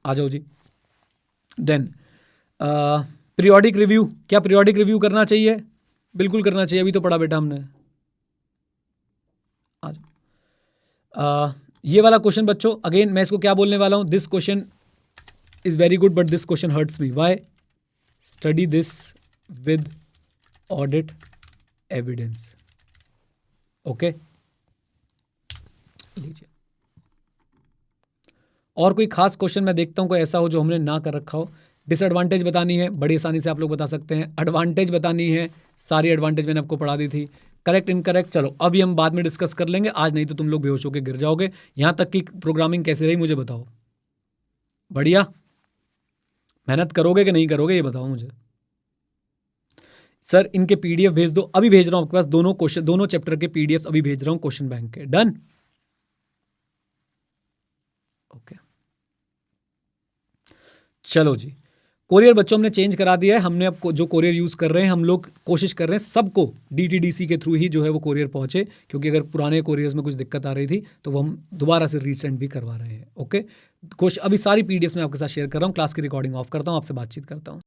आ जाओ जी। देन पीरियोडिक रिव्यू, क्या पीरियोडिक रिव्यू करना चाहिए? बिल्कुल करना चाहिए, अभी तो पढ़ा बेटा हमने। आ जाओ। ये वाला क्वेश्चन बच्चों, अगेन मैं इसको क्या बोलने वाला हूं? This question is very good but this question hurts me. Why? Study this with audit evidence. Okay, लीजिए। और कोई खास क्वेश्चन मैं देखता हूं कोई ऐसा हो जो हमने ना कर रखा हो। डिसएडवांटेज बतानी है, बड़ी आसानी से आप लोग बता सकते हैं। एडवांटेज बतानी है, सारी एडवांटेज मैंने आपको पढ़ा दी थी। करेक्ट इनकरेक्ट चलो अभी हम बाद में डिस्कस कर लेंगे, आज नहीं तो तुम लोग बेहोश होकर गिर जाओगे। यहां तक कि प्रोग्रामिंग कैसे रही मुझे बताओ। बढ़िया, मेहनत करोगे कि नहीं करोगे ये बताओ मुझे। सर इनके पीडीएफ भेज दो, अभी भेज रहा हूं आपके पास दोनों चैप्टर के पीडीएफ अभी भेज रहा हूं क्वेश्चन बैंक के। डन। ओके चलो जी, कोरियर बच्चों हमने चेंज करा दिया है। हमने अब जो कोरियर यूज कर रहे हैं, हम लोग कोशिश कर रहे हैं सबको डीटीडीसी के थ्रू ही जो है वो कोरियर पहुंचे, क्योंकि अगर पुराने कोरियर्स में कुछ दिक्कत आ रही थी तो वो हम दोबारा से रीसेंड भी करवा रहे हैं। ओके, अभी सारी पीडीएफ में आपके साथ शेयर कर रहा हूँ। क्लास की रिकॉर्डिंग ऑफ करता हूँ, आपसे बातचीत करता हूँ।